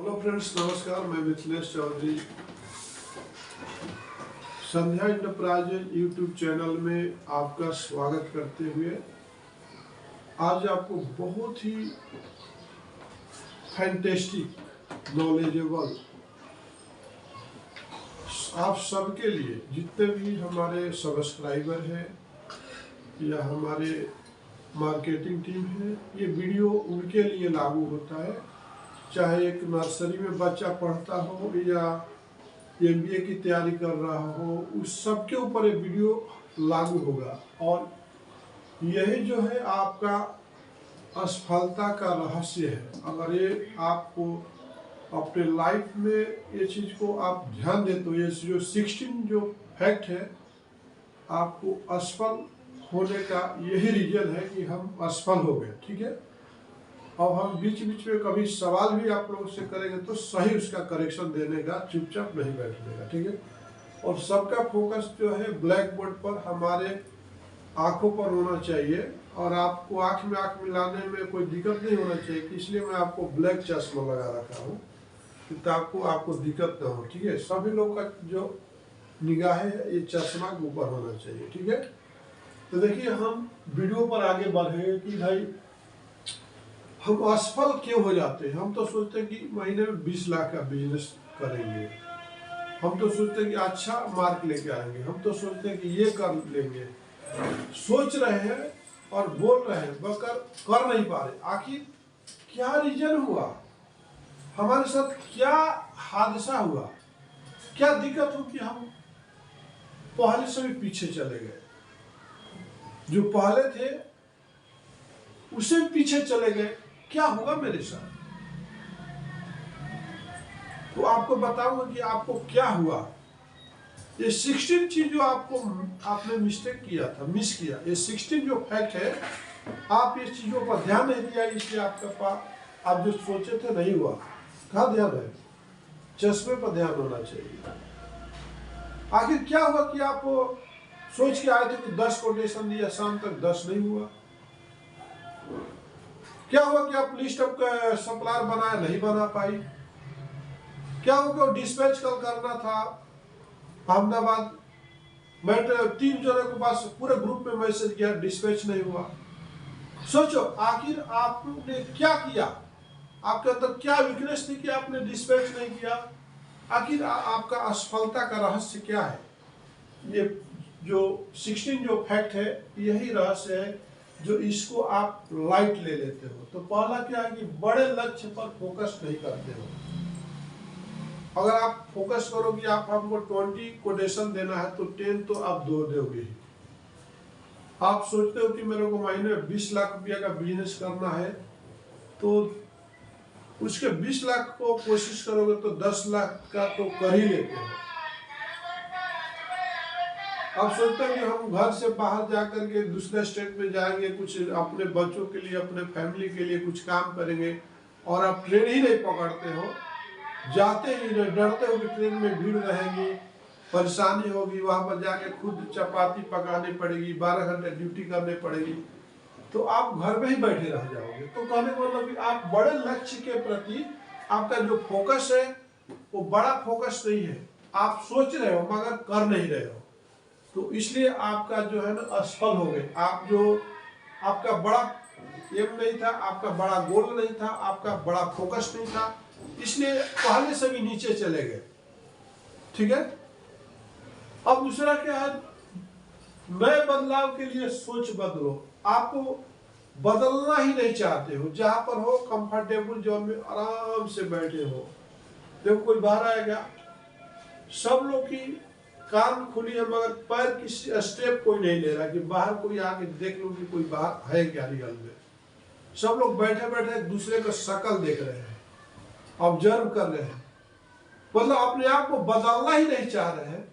Hello friends, नमस्कार। मैं मिथिलेश चौधरी संध्या enterprises YouTube channel में आपका स्वागत करते हुए आज आपको बहुत ही फैंटेस्टिक, नॉलेजेबल, आप सबके लिए, जितने भी हमारे सब्सक्राइबर हैं या हमारे मार्केटिंग टीम है, ये वीडियो उनके लिए लागू होता है। चाहे एक नर्सरी में बच्चा पढ़ता हो या एमबीए की तैयारी कर रहा हो, उस सब के ऊपर ये वीडियो लागू होगा। और यही जो है आपका असफलता का रहस्य है। अगर ये आपको अपने लाइफ में ये चीज़ को आप ध्यान दें तो ये जो 16 जो फैक्ट है, आपको असफल होने का यही रीजन है कि हम असफल हो गए। ठीक है, और हम बीच बीच में कभी सवाल भी आप लोगों से करेंगे तो सही उसका करेक्शन देने का, चुपचाप नहीं बैठने का। ठीक है, और सबका फोकस जो है ब्लैक बोर्ड पर, हमारे आंखों पर होना चाहिए। और आपको आंख में आंख मिलाने में कोई दिक्कत नहीं होना चाहिए, इसलिए मैं आपको ब्लैक चश्मा लगा रखा हूँ ताकि आपको दिक्कत ना हो। ठीक है, सभी लोग का जो निगाह है ये चश्मा के ऊपर होना चाहिए। ठीक है, तो देखिए हम वीडियो पर आगे बढ़े कि भाई हम असफल क्यों हो जाते हैं। हम तो सोचते हैं कि महीने में 20 लाख का बिजनेस करेंगे, हम तो सोचते हैं कि अच्छा मार्क लेके आएंगे, हम तो सोचते हैं कि ये कर लेंगे, सोच रहे हैं और बोल रहे हैं मगर कर नहीं पा रहे। आखिर क्या रीजन हुआ, हमारे साथ क्या हादसा हुआ, क्या दिक्कत हो कि हम पहले से भी पीछे चले गए, जो पहले थे उससे पीछे चले गए। क्या होगा मेरे साथ, तो आपको बताऊंगा कि आपको क्या हुआ। ये 16 चीज जो आपने मिस्टेक किया था, मिस किया, ये 16 जो फैक्ट है, आप इस चीजों पर ध्यान नहीं दिया, इसलिए आपका पास आप जो सोचे थे नहीं हुआ। कहाँ ध्यान है, चश्मे पर ध्यान होना चाहिए। आखिर क्या हुआ कि आप सोच के आए थे कि 10 कोटेशन दिया, शाम तक 10 नहीं हुआ। क्या हुआ कि आप लिस्ट ऑफ सप्लायर बनाया, नहीं बना पाई। क्या हुआ कि डिस्पैच कल करना था अहमदाबाद, मैं 3 जनों के पास पूरे ग्रुप में मैसेज किया, डिस्पैच नहीं हुआ। सोचो आखिर आपने क्या किया, आपके अंदर क्या वीकनेस थी कि आपने डिस्पैच नहीं किया। आखिर आपका असफलता का रहस्य क्या है। ये जो 16 जो फैक्ट है, यही रहस्य है जो इसको आप लाइट ले लेते हो। तो पहला क्या है कि बड़े लक्ष्य पर फोकस नहीं करते हो। अगर आप फोकस करो कि आप हमको 20 कोटेशन देना है तो 10 तो आप दो दोगे ही। आप सोचते हो कि मेरे को महीने में 20 लाख रुपया का बिजनेस करना है, तो उसके 20 लाख को कोशिश करोगे तो 10 लाख का तो कर ही लेते हो। आप सोचते हैं कि हम घर से बाहर जाकर के दूसरे स्टेट में जाएंगे, कुछ अपने बच्चों के लिए, अपने फैमिली के लिए कुछ काम करेंगे, और आप ट्रेन ही नहीं पकड़ते हो, जाते ही डरते हो कि ट्रेन में भीड़ रहेगी, परेशानी होगी, वहां पर जाके खुद चपाती पकानी पड़ेगी, 12 घंटे ड्यूटी करनी पड़ेगी, तो आप घर में ही बैठे रह जाओगे। तो कहने का मतलब कि आप बड़े लक्ष्य के प्रति आपका जो फोकस है वो बड़ा फोकस नहीं है। आप सोच रहे हो मगर कर नहीं रहे हो, तो इसलिए आपका जो है ना असफल हो गए। आप जो आपका बड़ा एम नहीं था, आपका बड़ा गोल नहीं था, आपका बड़ा फोकस नहीं था, इसलिए पहले से भी नीचे चले गए। ठीक है, अब दूसरा क्या है, नए बदलाव के लिए सोच बदलो। आपको बदलना ही नहीं चाहते हो, जहां पर हो कंफर्टेबल जोन में आराम से बैठे हो। जब कोई बाहर आएगा, सब लोग की कान खुली है मगर पैर की स्टेप कोई नहीं ले रहा कि बाहर कोई आके देख लो कि कोई बाहर है क्या रियल में। सब लोग बैठे बैठे एक दूसरे का शक्ल देख रहे हैं, ऑब्जर्व कर रहे हैं, मतलब अपने आप को बदलना ही नहीं चाह रहे हैं।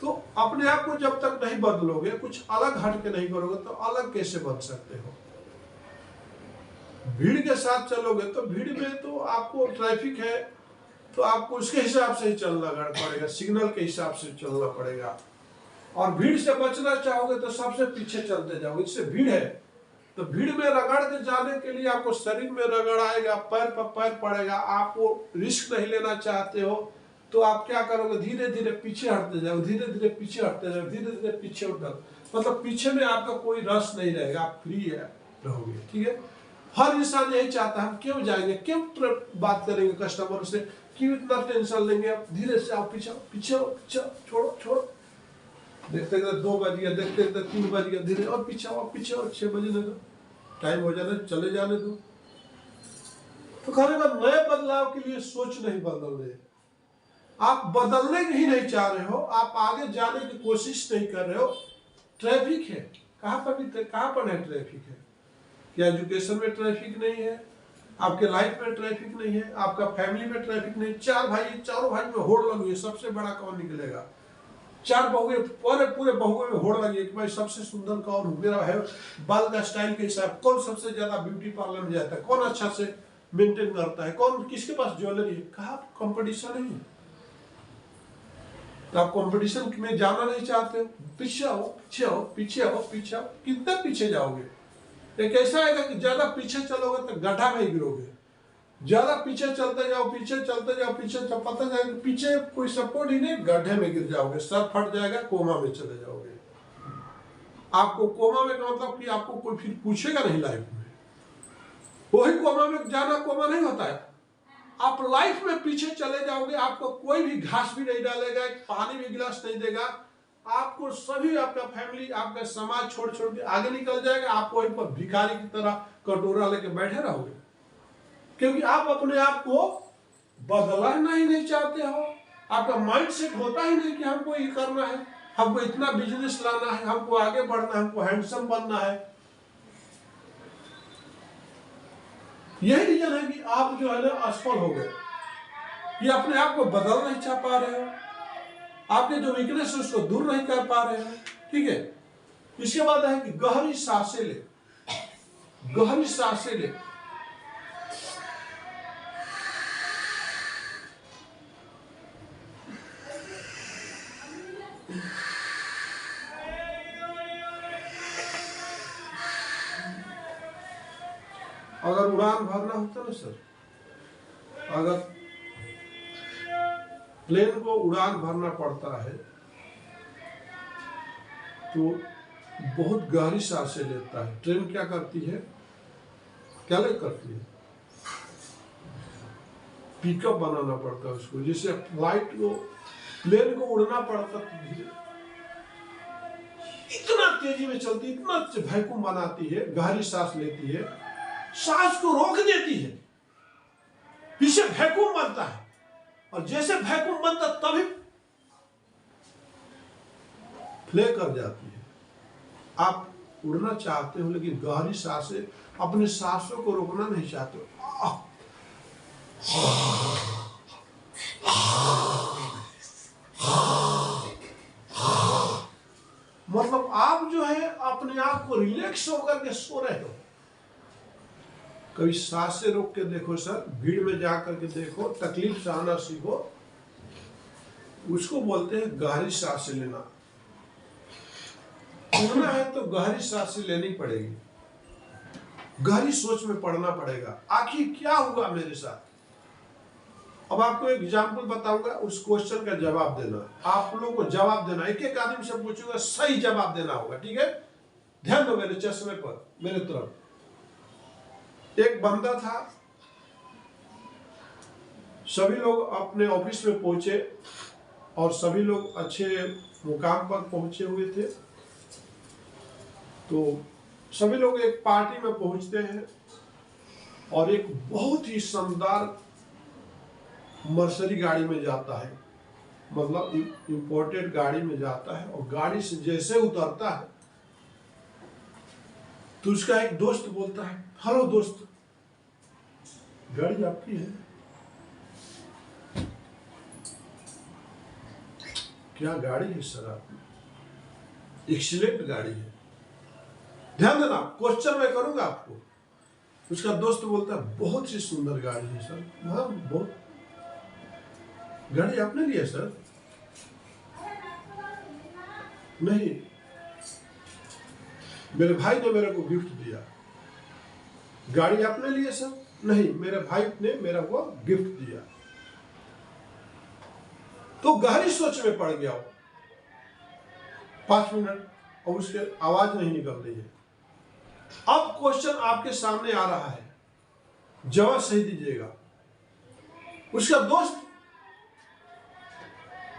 तो अपने आप को जब तक नहीं बदलोगे, कुछ अलग हट के नहीं करोगे, तो अलग कैसे बन सकते हो। भीड़ के साथ चलोगे तो भीड़ में तो आपको ट्रैफिक है तो आपको उसके हिसाब से ही चलना पड़ेगा, सिग्नल के हिसाब से चलना पड़ेगा। और भीड़ से बचना चाहोगे तो सबसे पीछे चलते जाओगे। इससे भीड़ है तो भीड़ में रगड़ के जाने के लिए आपको शरीर में रगड़ आएगा, पैर पर पैर पड़ेगा, आपको रिस्क नहीं लेना चाहते हो तो आप क्या करोगे, धीरे धीरे पीछे हटते जाओ, धीरे धीरे पीछे हटते जाओ, धीरे धीरे पीछे हटते, मतलब पीछे में आपका कोई रस नहीं रहेगा, आप फ्री है रहोगे। ठीक है, हर इंसान यही चाहता है, हम क्यों जाएंगे, क्यों बात करेंगे कस्टमर से, क्यों इतना टेंशन लेंगे, आप धीरे से आओ, पीछे पीछे पीछे, छोड़ो छोड़ो, देखते देखते 2 बज गया, देखते देखते 3 बज गया, धीरे और पीछे आओ, पीछे और 6 बजने दो, टाइम हो जाने चले जाने दो। तो कहने का नए बदलाव के लिए सोच नहीं बदल रहे, आप बदलने ही नहीं चाह रहे हो, आप आगे जाने की कोशिश नहीं कर रहे हो। ट्रैफिक है, कहाँ पर है ट्रैफिक है, क्या एजुकेशन में ट्रैफिक नहीं है, आपके लाइफ में ट्रैफिक नहीं है, आपका फैमिली में ट्रैफिक नहीं, चारों भाई में होड़ लगी है, सबसे बड़ा कौन निकलेगा, 4 बहुए पूरे बहुए में होड़ लगी है कि भाई सबसे सुंदर कौन हो, मेरा है बाल का स्टाइल के हिसाब, कौन सबसे ज्यादा ब्यूटी पार्लर में जाता है, कौन अच्छा से मेंटेन करता है, कौन किसके पास ज्वेलरी है, कहाँ कंपटीशन है। तो आप कंपटीशन में जाना नहीं चाहते हो, पीछे आओ पीछे आओ पीछे आओ पीछे आओ, कितना पीछे जाओगे, एक ऐसा आएगा कि ज्यादा पीछे चलोगे तो गड्ढा में गिरोगे, ज्यादा पीछे चलते जाओ पीछे चलते जाओ पीछे, पता जाएगा पीछे कोई सपोर्ट ही नहीं, गड्ढे में गिर जाओगे, सर फट जाएगा, कोमा में चले जाओगे। आपको कोमा में का मतलब कि आपको कोई फिर पूछेगा नहीं लाइफ में, वही कोमा में जाना कोमा नहीं होता है, आप लाइफ में पीछे चले जाओगे, आपको कोई भी घास भी नहीं डालेगा, पानी भी गिलास नहीं देगा, आपको सभी आपका फैमिली आपका समाज छोड़ छोड़ के आगे निकल जाएगा, आप वहीं पर भिखारी की तरह कटोरा लेके बैठे रहोगे, क्योंकि आप अपने आप को बदलना ही नहीं चाहते हो, आपका माइंड सेट होता ही नहीं कि हमको ये करना है, हमको इतना बिजनेस लाना है, हमको आगे बढ़ना है, हमको हैंडसम बनना है। यही रीजन है कि आप जो है ना असफल हो गए, ये अपने आप को बदल नहीं चाह पा रहे हो, आपके जो वीकनेस है उसको दूर नहीं कर पा रहे हो। ठीक है, इसके बाद है कि गहरी सांसें ले, गहरी सांसें ले, अगर उड़ान भरना होता ना सर, अगर प्लेन को उड़ान भरना पड़ता है तो बहुत गहरी सांसें लेता है। ट्रेन क्या करती है, क्या करती है, पिकअप बनाना पड़ता है उसको, जैसे फ्लाइट को प्लेन को उड़ना पड़ता है, इतना तेजी में चलती, इतना वैक्यूम बनाती है, गहरी सांस लेती है, सांस को रोक देती है, पीछे वैक्यूम बनता है, और जैसे वैक्यूम बनता तभी फ्ले कर जाती है। आप उड़ना चाहते हो लेकिन गहरी सांसें, अपने सांसों को रोकना नहीं चाहते हो, मतलब आप जो है अपने आप को रिलैक्स होकर के सो रहे हो। कभी सांसें रोक के देखो सर, भीड़ में जाकर के देखो, तकलीफ सहना सीखो, उसको बोलते हैं गहरी सांसें लेना। उड़ना है तो गहरी सांसें लेनी पड़ेगी, गहरी सोच में पड़ना पड़ेगा, आखिर क्या हुआ मेरे साथ। अब आपको एक एग्जाम्पल बताऊंगा, उस क्वेश्चन का जवाब देना, आप लोगों को जवाब देना, एक एक आदमी से पूछूंगा, सही जवाब देना होगा। ठीक है, ध्यान दो मेरे चश्मे पर, मेरे तरफ। एक बंदा था, सभी लोग अपने ऑफिस में पहुंचे और सभी लोग अच्छे मुकाम पर पहुंचे हुए थे, तो सभी लोग एक पार्टी में पहुंचते हैं और एक बहुत ही शानदार मर्सिडीज गाड़ी में जाता है, मतलब इंपोर्टेड गाड़ी में जाता है, और गाड़ी से जैसे उतरता है तो उसका एक दोस्त बोलता है, हेलो दोस्त, गाड़ी आपकी है? क्या गाड़ी है सर आपकी? एक्सीलेंट गाड़ी है। ध्यान देना, क्वेश्चन मैं करूंगा आपको। उसका दोस्त बोलता है, बहुत ही सुंदर गाड़ी है सर। हाँ, बहुत गाड़ी आपने लिया सर? नहीं, मेरे भाई ने मेरे को गिफ्ट दिया। गाड़ी आपने लिए सर? नहीं, मेरे भाई ने मेरा वो गिफ्ट दिया। तो गहरी सोच में पड़ गया वो 5 मिनट, और उसके आवाज नहीं निकल रही है। अब क्वेश्चन आपके सामने आ रहा है, जवाब सही दीजिएगा। उसका दोस्त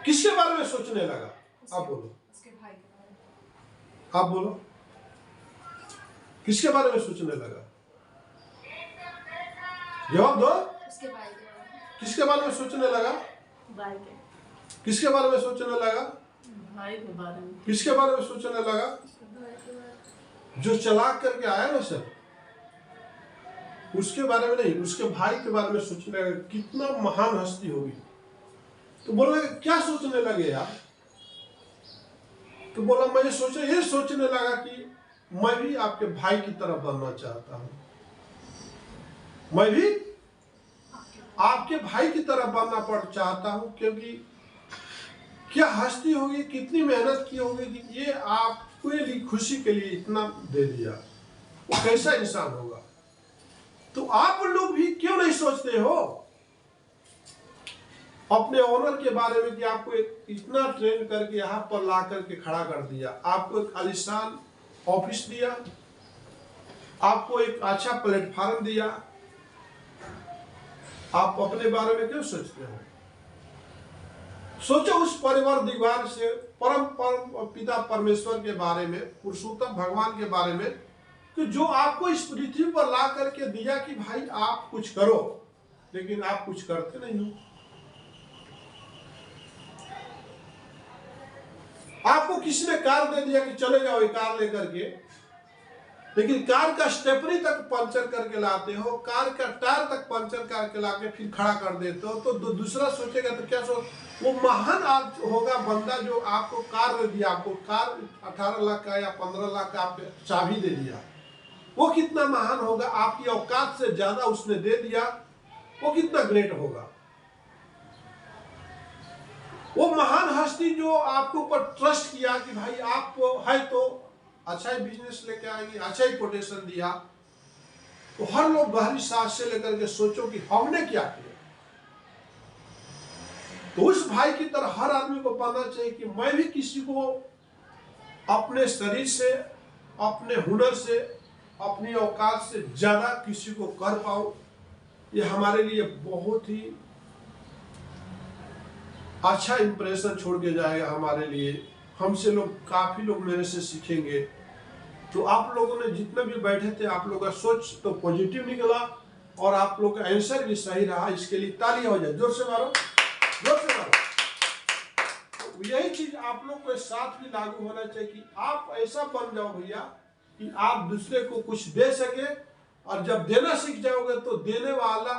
किसके बारे में सोचने लगा? आप बोलो, उसके भाई के बारे में। आप बोलो, किसके बारे में सोचने लगा? जवाब दो। उसके भाई के बारे में। किसके बारे में सोचने लगा? भाई के। किसके बारे में सोचने लगा? भाई के बारे में। किसके बारे में सोचने लगा? भाई के बारे में। जो चलाक करके आया ना सर, उसके बारे में नहीं, उसके भाई के बारे में सोचने लगा। कितना महान हस्ती होगी। तो बोला क्या सोचने लगे यार? तो बोला मैं ये सोचने लगा कि मैं भी आपके भाई की तरह बनना चाहता हूं, मैं भी आपके भाई की तरह बनना चाहता हूं, क्योंकि क्या हस्ती होगी, कितनी मेहनत की होगी कि ये आपके लिए खुशी के लिए इतना दे दिया। वो कैसा इंसान होगा। तो आप लोग भी क्यों नहीं सोचते हो अपने ऑनर के बारे में कि आपको इतना ट्रेन करके यहाँ पर ला करके खड़ा कर दिया, आपको एक आलीशान ऑफिस दिया, आपको एक अच्छा प्लेटफॉर्म दिया। आप अपने बारे में क्यों सोचते हो? सोचो उस परिवार दीवार से परम पिता परमेश्वर के बारे में, पुरुषोत्तम भगवान के बारे में, कि जो आपको इस पृथ्वी पर ला करके दिया कि भाई आप कुछ करो, लेकिन आप कुछ करते नहीं हो। आपको किसी ने कार दे दिया कि चले जाओ ये कार लेकर के, लेकिन कार का स्टेपनी तक पंचर करके लाते हो, कार का टायर तक पंचर करके लाके फिर खड़ा कर देते हो। तो दूसरा सोचेगा तो क्या सोच, वो महान होगा बंदा जो आपको कार दे दिया, आपको कार 18 लाख का या 15 लाख का आपको चाबी दे दिया, वो कितना महान होगा। आपकी औकात से ज्यादा उसने दे दिया, वो कितना ग्रेट होगा। वो महान हस्ती जो आपके ऊपर ट्रस्ट किया कि भाई आप है तो अच्छा ही बिजनेस लेके आएंगे, अच्छा ही कोटेशन दिया, तो हर लोग गहरी सांस से लेकर के सोचो कि हमने क्या किया। तो उस भाई की तरह हर आदमी को पाना चाहिए कि मैं भी किसी को अपने शरीर से, अपने हुनर से, अपनी औकात से ज्यादा किसी को कर पाऊं। ये हमारे लिए बहुत ही अच्छा इंप्रेशन छोड़ के जाएगा हमारे लिए। हमसे लोग, काफी लोग मेरे से सीखेंगे। तो आप लोगों ने जितने भी बैठे थे, आप लोगों का सोच तो पॉजिटिव निकला और आप लोग का आंसर भी सही रहा। इसके लिए तालियां हो जाए, जोर से मारो, जोर से मारो। तो यही चीज आप लोग के साथ भी लागू होना चाहिए कि आप ऐसा बन जाओ भैया कि आप दूसरे को कुछ दे सके, और जब देना सीख जाओगे तो देने वाला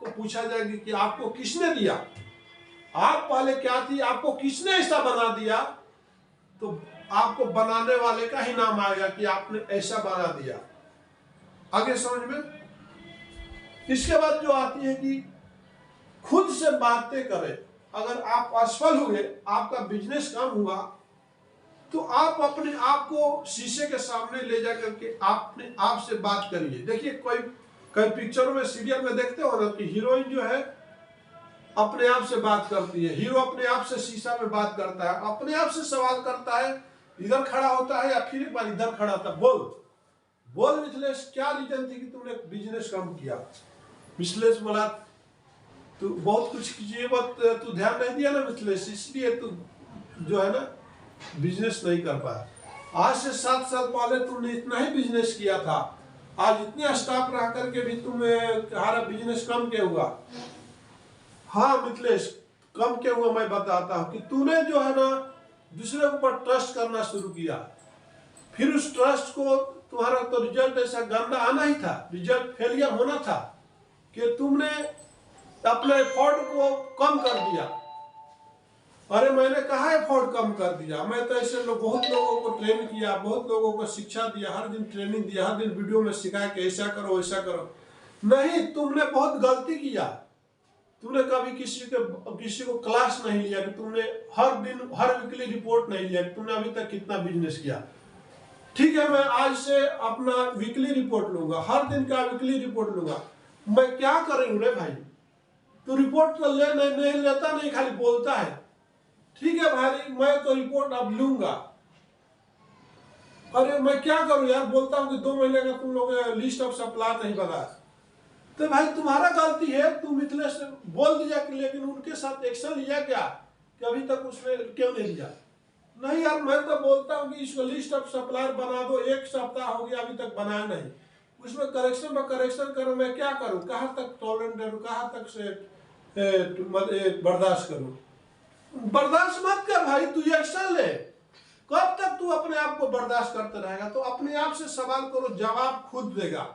को पूछा जाएगा कि आपको किसने दिया, आप पहले क्या थी, आपको किसने ऐसा बना दिया, तो आपको बनाने वाले का ही नाम आएगा कि आपने ऐसा बना दिया। आगे समझ में। इसके बाद जो आती है कि खुद से बातें करें। अगर आप असफल हुए, आपका बिजनेस कम हुआ, तो आप अपने आप को शीशे के सामने ले जा करके अपने आप से बात करिए। देखिए कई पिक्चरों में, सीरियल में देखते हो ना कि हीरोइन जो है अपने आप से बात करती है, हीरो अपने आप से शीशा में बात करता है, अपने आप से सवाल करता है, इधर खड़ा होता है या फिर एक बार इधर खड़ा होता है। बोल मिथिलेश, क्या रीजन थी कि तुमने बिजनेस कम किया? मिथिलेश बोला तू बहुत कुछ कीजिए, तू ध्यान नहीं दिया ना मिथिलेश, इसलिए तू जो है ना बिजनेस नहीं कर पाया। आज से 7 साल पहले तुमने इतना ही बिजनेस किया था, आज इतने स्टाफ रह करके भी तुम्हारा बिजनेस कम क्या हुआ? हाँ मिथिलेश, कम क्या हुआ मैं बताता हूँ कि तूने जो है ना दूसरे के ऊपर ट्रस्ट करना शुरू किया, फिर उस ट्रस्ट को तुम्हारा तो रिजल्ट ऐसा गंदा आना ही था, रिजल्ट फेलियर होना था कि तुमने अपने एफर्ट को कम कर दिया। अरे मैंने कहा एफर्ट कम कर दिया, मैं तो ऐसे बहुत लोगों को ट्रेन किया, बहुत लोगों को शिक्षा दिया, हर दिन ट्रेनिंग दिया, हर दिन वीडियो में सिखाया कि ऐसा करो ऐसा करो। नहीं, तुमने बहुत गलती किया। तुमने कभी किसी को क्लास नहीं लिया, कि तुमने हर दिन हर वीकली रिपोर्ट नहीं लिया कि तुमने अभी तक कितना बिजनेस किया। ठीक है, मैं आज से अपना वीकली रिपोर्ट लूंगा, हर दिन का वीकली रिपोर्ट लूंगा। मैं क्या करूँ रे भाई, तू रिपोर्ट तो ले नहीं लेता, नहीं खाली बोलता है। ठीक है भाई, मैं तो रिपोर्ट अब लूंगा। अरे मैं क्या करूं यार, बोलता हूं कि 2 महीने का तुम लोग लिस्ट ऑफ सप्लाई नहीं बना। तो भाई तुम्हारा गलती है, तुम मिथिलेश से बोल दिया कि, लेकिन उनके साथ एक्शन लिया क्या कि अभी तक उसने क्यों नहीं लिया? नहीं यार, मैं तो बोलता हूं कि इसको लिस्ट ऑफ सप्लायर बना दो, 1 सप्ताह हो गया अभी तक बनाया नहीं। उसमें करेक्शन पर करेक्शन करो, मैं क्या करूं, कहाँ तक टॉलरेंट करूं, कहाँ तक से बर्दाश्त करूं? बर्दाश्त मत कर भाई, तू एक्शन ले। कब तक तू अपने आप को बर्दाश्त करते रहेगा? तो अपने आप से सवाल करो, जवाब खुद देगा।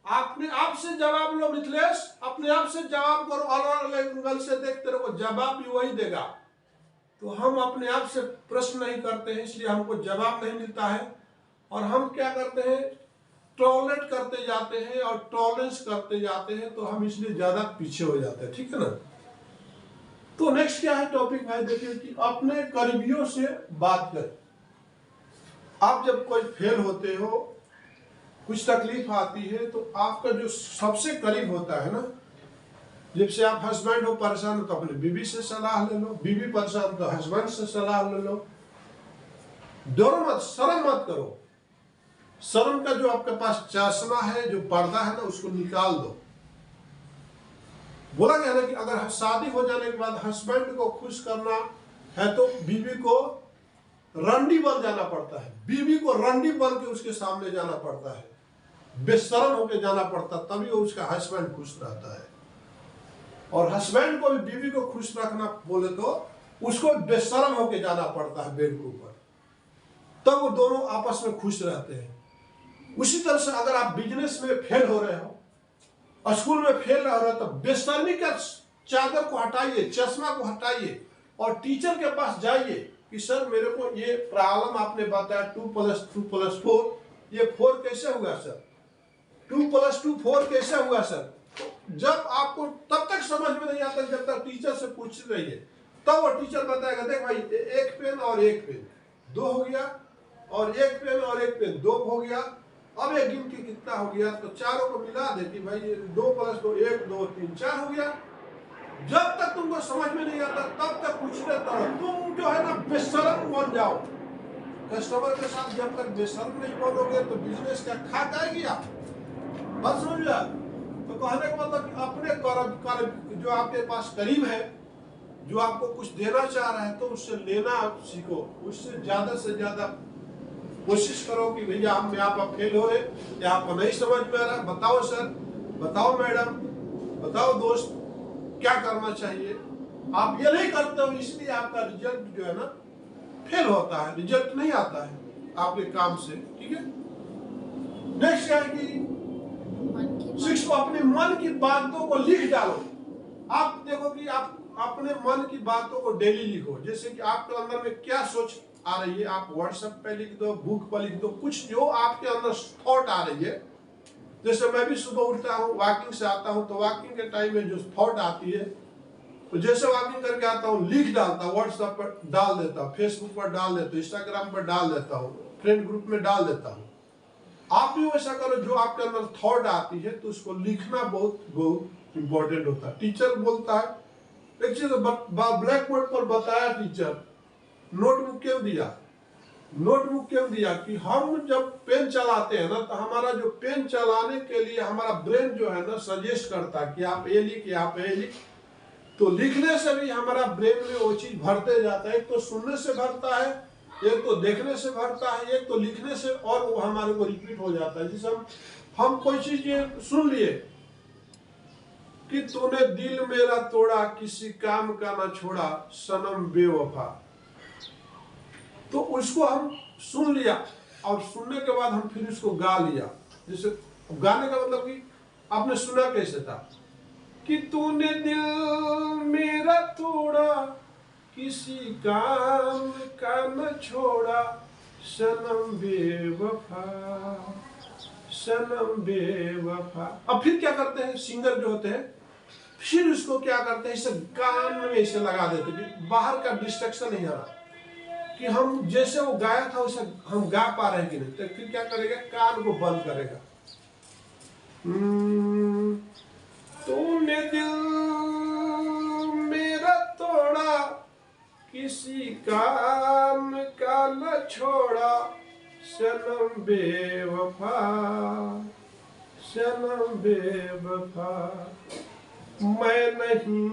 अपने आप से जवाब लो मिथिलेश, अपने आप से जवाब करो, अलग एंगल से देखते रहो, जवाब भी वही देगा। तो हम अपने आप से प्रश्न नहीं करते हैं, इसलिए हमको जवाब नहीं मिलता है। और हम क्या करते हैं, टॉलरेट करते जाते हैं और टॉलरेंस करते जाते हैं, तो हम इसलिए ज्यादा पीछे हो जाते हैं। ठीक है ना? तो नेक्स्ट क्या है टॉपिक भाई, देखिए कि अपने करीबियों से बात करें। आप जब कोई फेल होते हो, कुछ तकलीफ आती है, तो आपका जो सबसे करीब होता है ना, जैसे आप हस्बैंड हो परेशान हो तो अपने बीवी से सलाह ले लो, बीवी परेशान तो हस्बैंड से सलाह ले लो। डरो मत, शर्म मत करो। शर्म का जो आपके पास चश्मा है, जो पर्दा है ना, उसको निकाल दो। बोला गया ना कि अगर शादी हो जाने के बाद हस्बैंड को खुश करना है तो बीवी को रंडी बन जाना पड़ता है, बीवी को रंडी बन के उसके सामने जाना पड़ता है, बेशर्म होके जाना पड़ता, तभी वो उसका हस्बैंड खुश रहता है। और हस्बैंड को भी बीवी को खुश रखना बोले तो उसको बेशर्म होके जाना पड़ता है बेड के ऊपर, तब वो दोनों आपस में खुश रहते हैं। उसी तरह से अगर आप बिजनेस में फेल हो रहे हो, स्कूल में फेल रह रहे हो, तो बेशर्मी का चादर को हटाइए, चश्मा को हटाइए और टीचर के पास जाइए कि सर मेरे को ये प्रॉब्लम आपने बताया 2+2+4, ये 4 कैसे हुआ सर, 2+2 4 कैसे हुआ सर? तो जब आपको तब तक समझ में नहीं आता जब तक टीचर से पूछते रहिए, तब वो टीचर बताएगा देख भाई 1 पेन और 1 पेन 2 हो गया, और 1 पेन और 1 पेन 2 हो गया। अब एक गिन के कितना हो गया, तो चारों को मिला देती भाई 2+2 1 2 3 4 हो गया। जब तक तुमको समझ में नहीं आता तब तक पूछते रहो। तुम जो है ना बेशर्म बन जाओ कस्टमर के साथ, जब तक बेशर्म नहीं बनोगे तो बिजनेस क्या खा जाएगी आप, बस समझ लिया। तो कहने का मतलब अपने जो आपके पास करीब है, जो आपको कुछ देना चाह रहा है, तो उससे लेना सीखो, उससे ज्यादा से ज्यादा कोशिश करो कि भैया हम यहाँ पर फेल हो रहे, या आपको नहीं समझ में आ रहा, बताओ सर, बताओ मैडम, बताओ दोस्त, क्या करना चाहिए। आप ये नहीं करते हो, इसलिए आपका रिजल्ट जो है ना फेल होता है, रिजल्ट नहीं आता है आपके काम से। ठीक है, नेक्स्ट क्या है कि 6 को अपने मन की बातों को लिख डालो। आप देखो कि आप अपने मन की बातों को डेली लिखो, जैसे कि आपके अंदर में क्या सोच आ रही है, आप व्हाट्सएप पे लिख दो, बुक पर लिख दो, कुछ जो आपके अंदर थॉट आ रही है। जैसे मैं भी सुबह उठता हूँ, वॉकिंग से आता हूँ, तो वॉकिंग के टाइम में जो थॉट आती है, तो जैसे वॉकिंग करके आता हूँ लिख डालता हूँ, व्हाट्सएप पर डाल देता हूँ, फेसबुक पर डाल देता हूँ, इंस्टाग्राम पर डाल देता हूँ, फ्रेंड ग्रुप में डाल देता हूँ। आप भी वैसा करो, जो आपके अंदर थॉट आती है तो उसको लिखना बहुत बहुत इंपॉर्टेंट होता है। टीचर बोलता है, एक चीज ब्लैक बोर्ड पर बताया टीचर, नोटबुक क्यों दिया, नोटबुक क्यों दिया कि हम जब पेन चलाते हैं ना, तो हमारा जो पेन चलाने के लिए हमारा ब्रेन जो है ना सजेस्ट करता है कि आप ये लिख, आप ये लिख। तो लिखने से भी हमारा ब्रेन में वो चीज भरते जाता है, एक तो सुनने से भरता है, एक तो देखने से भरता है, एक तो लिखने से, और वो हमारे को रिपीट हो जाता है। जैसे हम कोई चीज ये सुन लिए कि तूने दिल मेरा तोड़ा, किसी काम का ना छोड़ा, सनम बेवफा, तो उसको हम सुन लिया और सुनने के बाद हम फिर उसको गा लिया। जैसे गाने का मतलब कि आपने सुना कैसे था कि तूने दिल मेरा तोड़ा, किसी काम का न छोड़ा, सनम बेवफा, सनम बेवफा। अब फिर क्या करते हैं सिंगर जो होते हैं, फिर उसको क्या करते हैं, इसे कान में इसे लगा देते हैं, बाहर का डिस्ट्रैक्शन नहीं आ रहा। कि हम जैसे वो गाया था वैसे हम गा पा रहे हैं कि नहीं, तो फिर क्या करेगा, कान को बंद करेगा। तूने दिल मेरा तोड़ा, किसी काम का न छोड़ा, सनम बेवफा, सनम बेवफा, मैं नहीं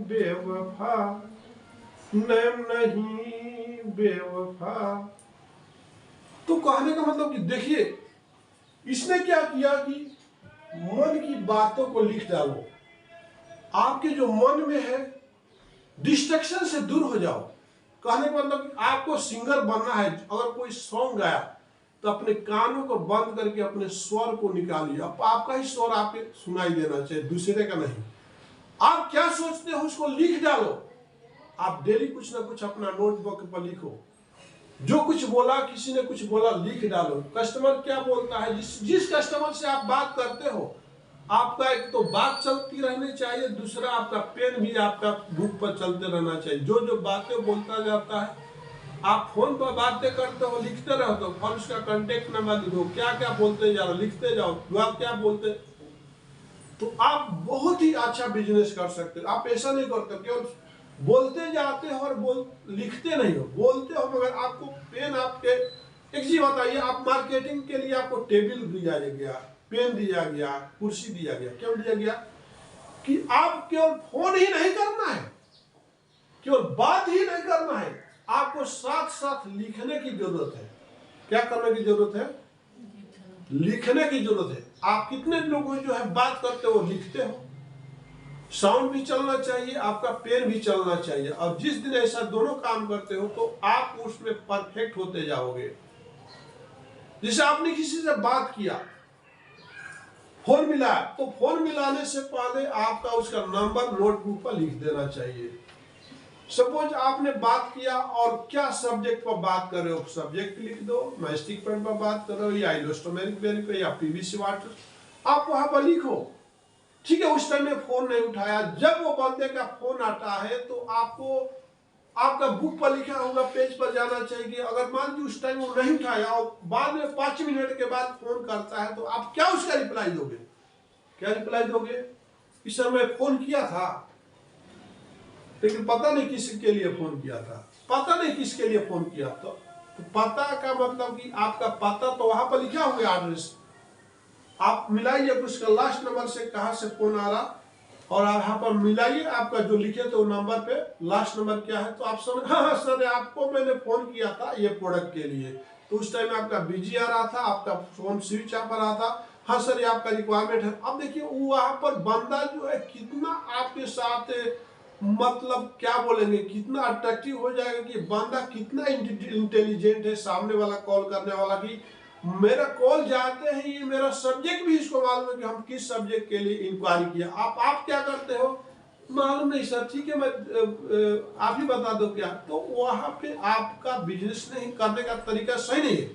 बेवफा, नैम नहीं बेवफा। तो कहने का मतलब कि देखिए इसने क्या किया कि मन की बातों को लिख डालो, आपके जो मन में है डिस्ट्रक्शन से दूर हो जाओ। कहने का मतलब कि आपको सिंगर बनना है, अगर कोई सॉन्ग गाया तो अपने कानों को बंद करके अपने स्वर को निकालिए, आपका ही स्वर आपके सुनाई देना चाहिए, दूसरे का नहीं। आप क्या सोचते हो उसको लिख डालो। आप डेली कुछ ना कुछ अपना नोटबुक पर लिखो, जो कुछ बोला, किसी ने कुछ बोला लिख डालो। कस्टमर क्या बोलता है, जिस कस्टमर से आप बात करते हो, आपका एक तो बात चलती रहनी चाहिए, दूसरा आपका पेन भी आपका बुक पर चलते रहना चाहिए। जो जो बातें बोलता जाता है, आप फोन पर बातें करते हो लिखते रहो, तो और उसका कांटेक्ट नंबर लिखो, क्या क्या बोलते जा रहे लिखते जाओ, आप क्या बोलते, तो आप बहुत ही अच्छा बिजनेस कर सकते हो। आप ऐसा नहीं करते केवल बोलते जाते हो और लिखते नहीं हो, बोलते हो मगर आपको पेन आपके। एक चीज बताइए, आप मार्केटिंग के लिए आपको टेबल दिया गया, पेन दिया गया, कुर्सी दिया गया, क्यों दिया गया कि आप केवल फोन ही नहीं करना है, केवल बात ही नहीं करना है, आपको साथ साथ लिखने की जरूरत है। क्या करने की जरूरत है, लिखने की जरूरत है। आप कितने लोगों जो है बात करते हो लिखते हो, साउंड भी चलना चाहिए, आपका पेन भी चलना चाहिए। और जिस दिन ऐसा दोनों काम करते हो तो आप उसमें परफेक्ट होते जाओगे। जैसे आपने किसी से बात किया, फोन मिला, तो फोन मिलाने से पहले आपका उसका नंबर नोटबुक पर लिख देना चाहिए। सपोज आपने बात किया और क्या सब्जेक्ट पर बात कर रहे हो, सब्जेक्ट लिख दो, मैस्टिक पेन पर बात कर रहे हो या इलास्टोमेरिक पेन पर या पीवीसी वाटर, आप वहां पर लिखो। ठीक है, उस टाइम में फोन नहीं उठाया, जब वो बंदे का फोन आता है तो आपको आपका बुक पर लिखा होगा पेज पर जाना चाहिए। अगर मान लीजिए उस टाइम वो नहीं उठाया और बाद में 5 मिनट के बाद फोन करता है, तो आप क्या उसका रिप्लाई दोगे, क्या रिप्लाई दोगे, इस समय फोन किया था लेकिन पता नहीं किसके लिए फोन किया था, पता नहीं किसके लिए फोन किया। तो पता का मतलब कि आपका पता तो वहां पर लिखा हुआ एड्रेस, आप मिलाइए उसका लास्ट नंबर से कहां से फोन आ रहा, और यहाँ पर मिलाइए आपका जो लिखे थे वो नंबर पे लास्ट नंबर क्या है, तो आप समझ, हाँ सर आपको मैंने फोन किया था ये प्रोडक्ट के लिए, तो उस टाइम आपका बिजी आ रहा था, आपका फोन स्विच ऑफ आ रहा था, हाँ सर ये आपका रिक्वायरमेंट है। अब देखिए वहां पर बंदा जो है कितना आपके साथ मतलब क्या बोलेंगे, कितना अट्रैक्टिव हो जाएगा कि बंदा कितना इंटेलिजेंट है सामने वाला कॉल करने वाला, कि मेरा कॉल जाते हैं ये मेरा सब्जेक्ट भी इसको मालूम है कि हम किस सब्जेक्ट के लिए इंक्वायरी किया। आप क्या करते हो, मालूम नहीं सर, ठीक है मैं आप ही बता दो क्या, तो वहां पे आपका बिजनेस नहीं करने का तरीका सही नहीं है।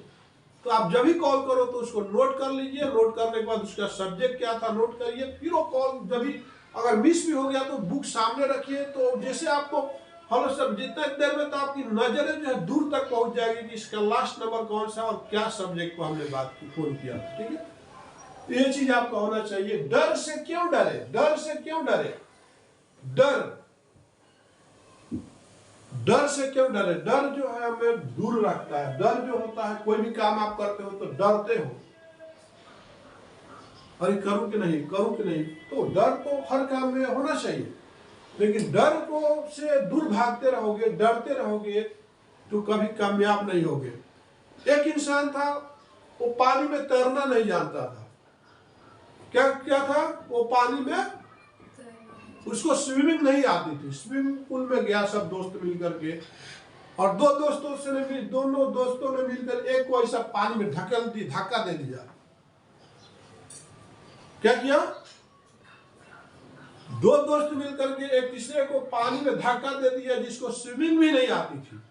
तो आप जब भी कॉल करो तो उसको नोट कर लीजिए, नोट करने के बाद उसका सब्जेक्ट क्या था नोट करिए, फिर वो कॉल जब भी अगर मिस भी हो गया तो बुक सामने रखिए, तो जैसे आपको हेलो सर जितना देर में तो आपकी नजरें जो है दूर तक पहुंच जाएगी कि इसका लास्ट नंबर कौन सा और क्या सब्जेक्ट को हमने बात की, फोन किया। ठीक है, तो ये चीज आपका होना चाहिए। डर से क्यों डरे, डर से क्यों डरे, डर से क्यों डरे, डर जो है हमें दूर रखता है। डर जो होता है, कोई भी काम आप करते हो तो डरते हो, अरे करूं कि नहीं करूं कि नहीं, तो डर तो हर काम में होना चाहिए, लेकिन डर को से दूर भागते रहोगे, डरते रहोगे तो कभी कामयाब नहीं होगे। एक इंसान था, वो पानी में तैरना नहीं जानता था, क्या क्या था, वो पानी में उसको स्विमिंग नहीं आती थी, स्विमिंग पूल में गया सब दोस्त मिलकर के, और दोनों दोस्तों ने मिलकर एक को ऐसा पानी में धक्का दे दिया। क्या किया, दो दोस्त मिलकर के एक तीसरे को पानी में धक्का दे दिया जिसको स्विमिंग भी नहीं आती थी।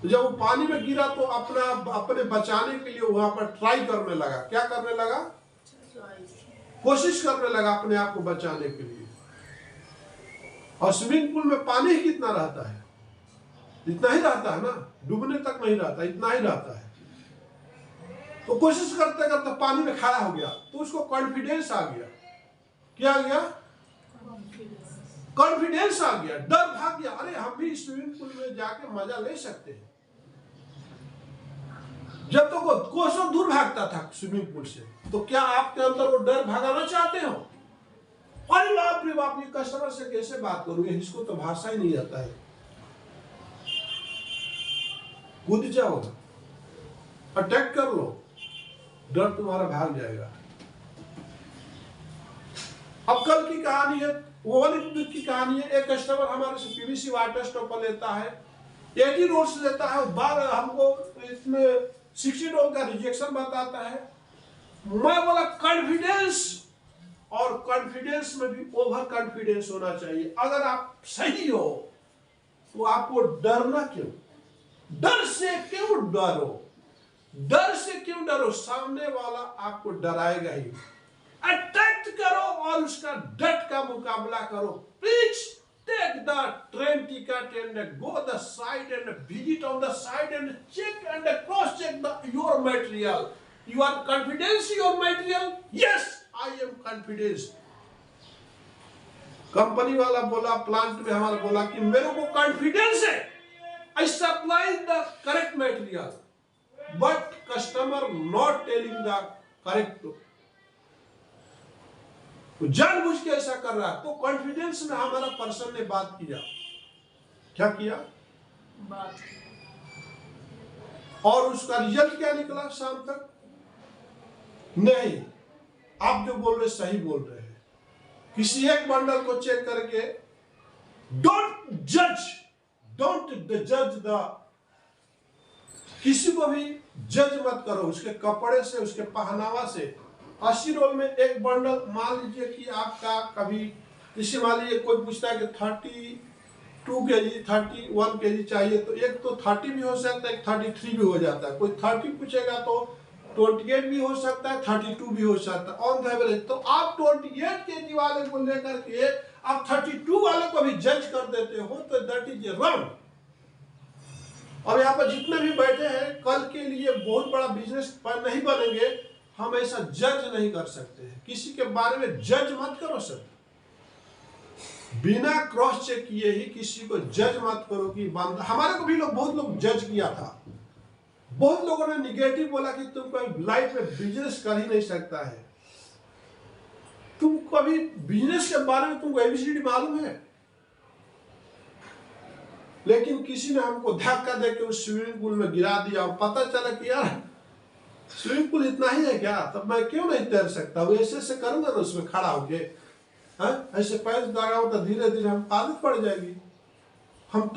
जब वो पानी में गिरा तो अपने बचाने के लिए वहां पर ट्राई करने लगा, क्या करने लगा, कोशिश करने लगा अपने आप को बचाने के लिए। और स्विमिंग पूल में पानी ही कितना रहता है, इतना ही रहता है ना, डूबने तक नहीं रहता, इतना ही रहता है। तो कोशिश करते करते पानी में खड़ा हो गया तो उसको कॉन्फिडेंस आ गया। क्या आ गया? कॉन्फिडेंस आ गया, डर भाग गया। अरे हम भी स्विमिंग पूल में जाके मजा ले सकते हैं। जब तो वो कोसों दूर भागता था स्विमिंग पूल से, तो क्या आपके अंदर वो डर भगाना चाहते हो? अरे बाप रे बाप, ये कस्टमर से कैसे बात करूं, इसको तो भाषा ही नहीं आता है। कूद जाओ, अटैक कर लो, डर तुम्हारा भाग जाएगा। अब कल की कहानी है, वो वाली की कहानी है। एक कस्टमर हमारे से पीवीसी वाटर स्टॉपर लेता है, 80 रोड से लेता है, बार हमको इसमें 60 रोड का रिजेक्शन बताता है। मैं बोला कॉन्फिडेंस, और कॉन्फिडेंस में भी ओवर कॉन्फिडेंस होना चाहिए। अगर आप सही हो तो आपको डरना क्यों? डर से क्यों डरो? डर से क्यों डरो? सामने वाला आपको डराएगा ही। अटैक करो और उसका डट का मुकाबला करो। Please take the train ticket and go the site and visit on the site and check and cross check your material. You are confidence your material? Yes, I am confidence. Company वाला बोला, plant में हमारा बोला कि मेरे को confidence है, I supply the correct material, but customer not telling the correct. तो जानबूझ के ऐसा कर रहा है। तो कॉन्फिडेंस में हमारा पर्सन ने बात किया, क्या किया? बात। और उसका रिजल्ट क्या निकला शाम तक? नहीं, आप जो बोल रहे सही बोल रहे हैं। किसी एक बंडल को चेक करके डोंट जज द, किसी को भी जज मत करो उसके कपड़े से, उसके पहनावा से। 80 रोल में एक बंडल, मान लीजिए कि आपका कभी, जैसे मान लीजिए कोई पूछता है कि 32 kg 31 kg चाहिए, तो एक तो 30 भी हो सकता है, एक 33 भी हो जाता है। कोई 30 पूछेगा तो 28 भी हो सकता है, 32 भी हो सकता है ऑन द एवरेज। तो आप 28 kg वाले को लेकर के आप 32 वाले को भी जज कर देते हो, तो दैट इज रॉन्ग। और यहाँ पर जितने भी बैठे हैं, कल के लिए बहुत बड़ा बिजनेस नहीं बनेंगे, हम ऐसा जज नहीं कर सकते हैं। किसी के बारे में जज मत करो सर, बिना क्रॉस चेक किए ही किसी को जज मत करो कि बंदा। हमारे को भी बहुत लोग जज किया था, बहुत लोगों ने निगेटिव बोला कि तुम कोई लाइफ में बिजनेस कर ही नहीं सकता है, तुम कभी बिजनेस के बारे में तुमको एबीसीडी मालूम है। लेकिन किसी ने हमको धक्का देके उस स्विमिंग पूल में गिरा दिया और पता चला कि यार स्विमिंग पूल इतना ही है क्या, तब मैं क्यों नहीं तैर सकता? वो ऐसे करूंगा ना उसमें खड़ा होके, ऐसे पैर दगाओ तो धीरे धीरे हम आदत पड़ जाएगी। हम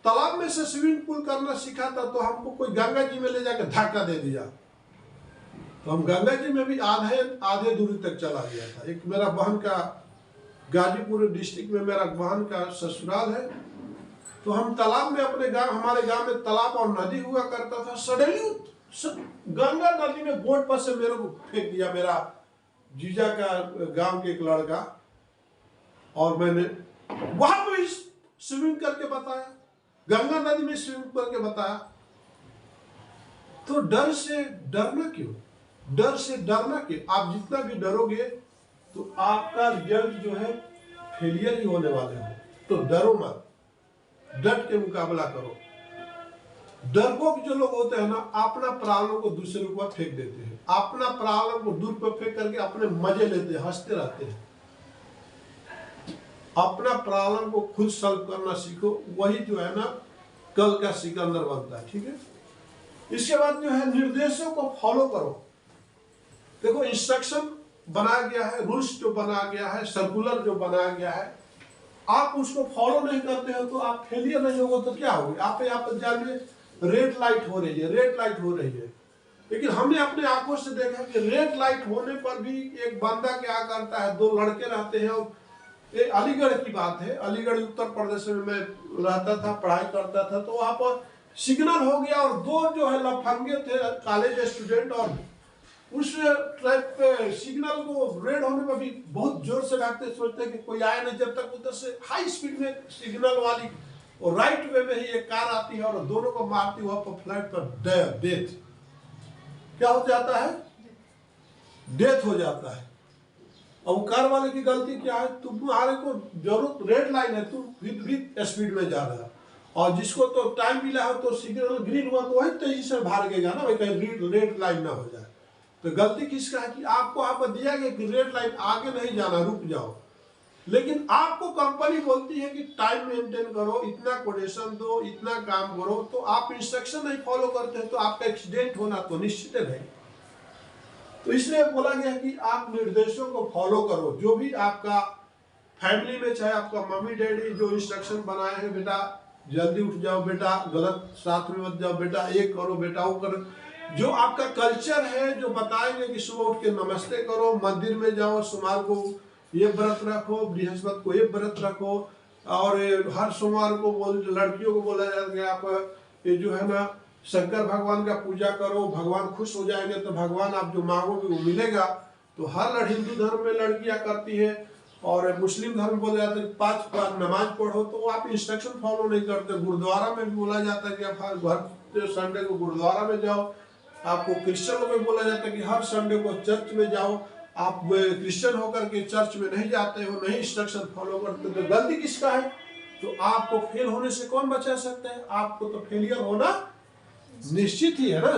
तालाब में से स्विमिंग पूल करना सीखा था, तो हमको कोई गंगा जी में ले जाकर धक्का दे दिया, तो हम गंगा जी में भी आधे दूरी तक चला गया था। एक मेरा बहन का, गाजीपुर डिस्ट्रिक्ट में मेरा बहन का ससुराल है, तो हम तालाब में अपने गांव, हमारे गांव में तालाब और नदी हुआ करता था। सडनली गंगा नदी में बोट पर से मेरे को फेंक दिया, मेरा जीजा का गांव के एक लड़का, और मैंने वहां पर स्विमिंग करके बताया, गंगा नदी में स्विमिंग करके बताया। तो डर से डरना क्यों? डर से डरना क्यों? आप जितना भी डरोगे तो आपका रिजल्ट जो है फेलियर ही होने वाले हो। तो डरो मत, डट के मुकाबला करो। डरपोक जो लोग होते हैं ना, अपना प्रॉब्लम को दूसरे के ऊपर फेंक देते हैं, अपना प्रॉब्लम को दूर पर फेंक करके अपने मजे लेते हैं, हंसते रहते हैं। अपना प्रॉब्लम को खुद सॉल्व करना सीखो, वही जो है ना कल का सिकंदर बनता है। ठीक है, इसके बाद जो है निर्देशों को फॉलो करो। देखो इंस्ट्रक्शन बना गया है, रूल्स जो बना गया है, सर्कुलर जो बना गया है, आप उसको फॉलो नहीं करते हो तो आप फेलियर नहीं होगे। तो क्या होगा? आप यहाँ पर जानिए रेड लाइट हो रही है, रेड लाइट हो रही है, लेकिन हमने अपने आंखों से देखा कि रेड लाइट होने पर भी एक बंदा क्या करता है, दो लड़के रहते हैं। और ये अलीगढ़ की बात है, अलीगढ़ उत्तर प्रदेश में मैं रहता था, पढ़ाई करता था, तो वहां पर सिग्नल हो गया और दो जो है लफंगे थे कॉलेज स्टूडेंट, और उस ट्रैक पे सिग्नल को रेड होने में भी बहुत जोर से भागते, सोचते कि कोई आए नहीं, जब तक उधर से हाई स्पीड में सिग्नल वाली और राइट वे में ही एक कार आती है और दोनों को मारती हुआ फ्लैट पर डेथ, क्या हो जाता है, डेथ हो जाता है। और कार वाले की गलती क्या है, तुम्हारे को जरूरत रेड लाइन है, तुम भी स्पीड में जा रहा है, और जिसको तो टाइम मिला है तो सिग्नल ग्रीन हुआ तो वही तेजी से भागेगा ना भाई, कहीं रेड लाइन ना हो जाए। तो गलती किसका है कि आपको आप दिया गया कि रेड लाइन आगे नहीं जाना, रुक जाओ, लेकिन आपको कंपनी बोलती है कि टाइम मेंटेन करो, इतना कोटेशन दो, इतना काम करो, तो आप इंस्ट्रक्शन नहीं फॉलो करते हैं तो आपका एक्सीडेंट होना तो निश्चित है। तो इसलिए बोला गया कि आप निर्देशों को फॉलो करो, जो भी आपका फैमिली में, चाहे आपका मम्मी डैडी जो इंस्ट्रक्शन बनाए हैं, बेटा जल्दी उठ जाओ, बेटा गलत साथ में मत जाओ, बेटा ये करो, बेटा वो करो, जो आपका कल्चर है, जो बताएंगे कि सुबह उठ के नमस्ते करो, मंदिर में जाओ, सोमवार को ये व्रत रखो, बृहस्पति को ये व्रत रखो, और हर सोमवार को लड़कियों को बोला जाता है कि आप ये जो है ना शंकर भगवान का पूजा करो, भगवान खुश हो जाएंगे, तो भगवान आप जो मांगोगे वो मिलेगा। तो हर हिंदू धर्म में लड़कियां करती है, और मुस्लिम धर्म बोला जाता है 5 बार नमाज पढ़ो, तो आप इंस्ट्रक्शन फॉलो नहीं करते। गुरुद्वारा में भी बोला जाता है कि आप हर घर संडे को गुरुद्वारा में जाओ। आपको क्रिश्चियनों में बोला जाता है कि हर संडे को चर्च में जाओ, आप क्रिश्चियन होकर के चर्च में नहीं जाते हो, नहीं इंस्ट्रक्शन फॉलो करते, तो गलती किसका है? तो आपको फेल होने से कौन बचा सकता है? आपको तो फेलियर होना निश्चित ही है ना,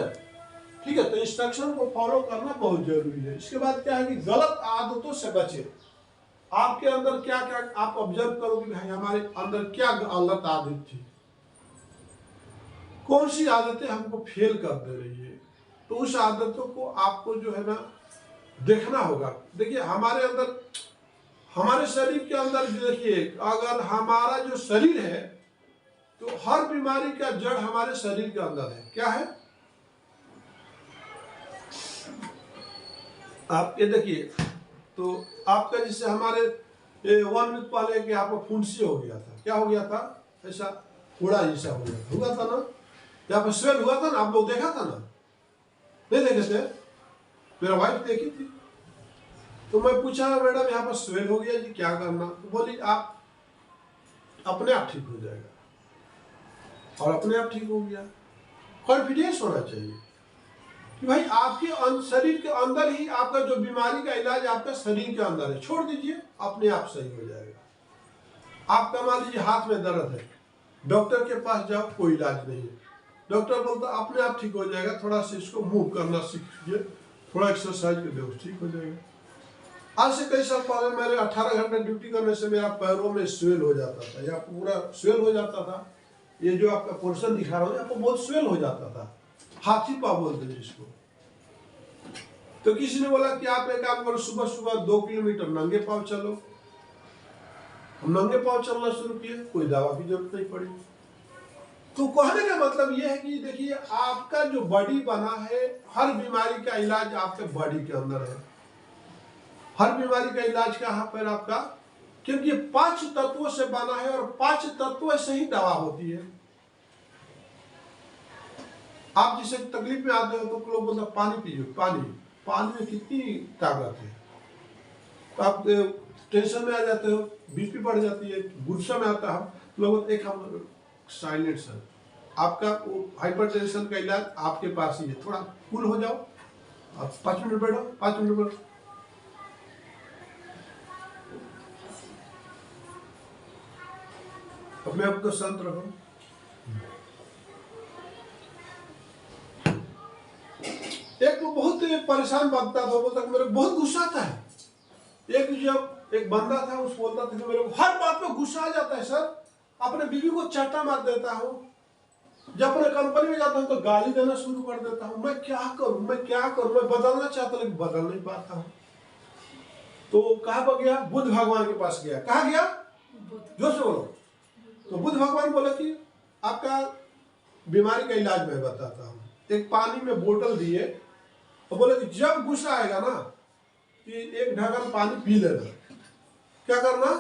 ठीक है। तो इंस्ट्रक्शन को फॉलो करना बहुत जरूरी है। इसके बाद क्या है कि गलत आदतों से बचे। आपके अंदर क्या क्या आप ऑब्जर्व करो कि भाई हमारे अंदर क्या गलत आदत थी, कौन सी आदतें हमको फेल कर दे रही है, तो उस आदतों को आपको जो है ना देखना होगा। देखिए हमारे अंदर, हमारे शरीर के अंदर देखिए, अगर हमारा जो शरीर है तो हर बीमारी का जड़ हमारे शरीर के अंदर है। क्या है? आप ये देखिए, तो आपका जैसे हमारे 1 वीक पहले कि आपको फुंसी हो गया था, क्या हो गया था? ऐसा फोड़ा जैसा हो गया था, हुआ था ना? यहाँ पर स्वेल हुआ था ना, आप लोग देखा था ना? नहीं देखे थे? मेरा वाइफ देखी थी। तो मैं पूछा मैडम यहाँ पर स्वेल हो गया जी, क्या करना? तो बोली आप अपने आप ठीक हो जाएगा, और अपने आप ठीक हो गया। कॉन्फिडेंस होना चाहिए कि भाई आपके शरीर के अंदर ही आपका जो बीमारी का इलाज आपका शरीर के अंदर है, छोड़ दीजिए, अपने आप सही हो जाएगा। आपका मान लीजिए हाथ में दर्द है, डॉक्टर के पास जाओ, कोई इलाज नहीं है, डॉक्टर बोलता अपने आप ठीक हो जाएगा, थोड़ा सा इसको मूव करना सीखिए, थोड़ा एक्सरसाइज कर दो, ठीक हो जाएगा। आज से कई साल पहले मेरे 18 घंटे ड्यूटी करने से मेरा पैरों में स्वेल हो जाता था, या पूरा स्वेल हो जाता था। ये जो आपका पोर्शन दिखा रहा हूँ आपको बहुत स्वेल हो जाता था, हाथी पाव बोलते हैं जिसको। तो किसी ने बोला कि आप एक काम करो, सुबह सुबह 2 किलोमीटर नंगे पाव चलो। हम नंगे पाव चलना शुरू किए, कोई दवा की जरूरत नहीं पड़ी। तो कहने का मतलब यह है कि देखिए आपका जो बॉडी बना है, हर बीमारी का इलाज आपके बॉडी के अंदर है। हर बीमारी का इलाज कहाँ पर आपका, क्योंकि 5 तत्वों से बना है, और 5 तत्वों से ही दवा होती है। आप जिसे तकलीफ में आते हो तो लोग बोलते पानी पीजिए, पानी में कितनी ताकत है। तो आप टेंशन में आ जाते हो, बीपी बढ़ जाती है, गुस्सा में आता है, लोग एक हम साइलेंट सर, आपका हाइपर टेंशन का इलाज आपके पास ही है, थोड़ा कूल हो जाओ, आप 5 मिनट बैठो, 5 मिनट बैठो, अपने आप को शांत रखो। एक तो बहुत परेशान बनता था, बोलता मेरे को बहुत गुस्सा आता है। जब एक बंदा था, उस बोलता था कि मेरे को हर बात पे गुस्सा आ जाता है सर, अपने बीवी को चाटा मार देता हूँ, जब अपने कंपनी में जाता हूँ तो गाली देना शुरू कर देता हूँ। मैं क्या करूँ, मैं बदलना चाहता हूँ लेकिन बदल नहीं पाता हूँ। तो कहाँ पर गया? बुद्ध भगवान के पास गया। कहाँ गया? जोर से बोलो। तो बुद्ध भगवान बोले कि आपका बीमारी का इलाज मैं बताता हूँ। एक पानी में बोतल दिए, तो बोले कि जब गुस्सा आएगा ना कि 1 ढक्कन पानी पी लेना। क्या करना?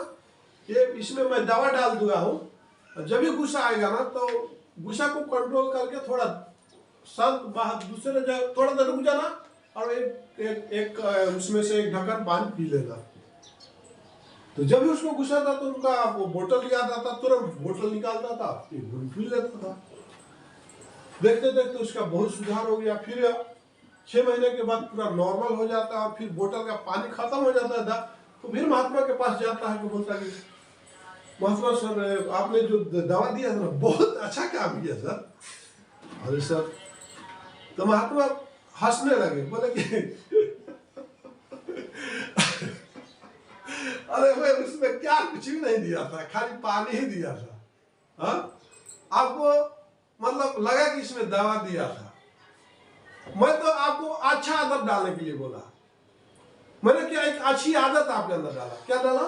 ये इसमें मैं दवा डाल दूंगा हूँ, जब भी गुस्सा आएगा ना तो गुस्सा को कंट्रोल करके थोड़ा शांत, बाहर दूसरे जगह थोड़ा देर रुक जाना, और एक उसमें से एक ढक्कन पानी पी लेना। तो जब भी उसको गुस्सा था तो उनका वो बोतल याद आता, तुरंत बोतल निकालता था, पी लेता था। देखते देखते उसका बहुत सुधार हो गया। फिर 6 महीने के बाद पूरा नॉर्मल हो जाता है और फिर बोतल का पानी खत्म हो जाता था। तो फिर महात्मा के पास जाता है, तो बोलता है कि महात्मा सर, आपने जो दवा दिया था ना, बहुत अच्छा काम किया सर। अरे सर, तो महात्मा हंसने लगे, बोले कि अरे भाई, उसमें क्या कुछ भी नहीं दिया था, खाली पानी ही दिया था। हाँ, आपको मतलब लगा कि इसमें दवा दिया था। मैं तो आपको अच्छा आदत डालने के लिए बोला। मैंने क्या एक अच्छी आदत आपके अंदर डाला। क्या डाला?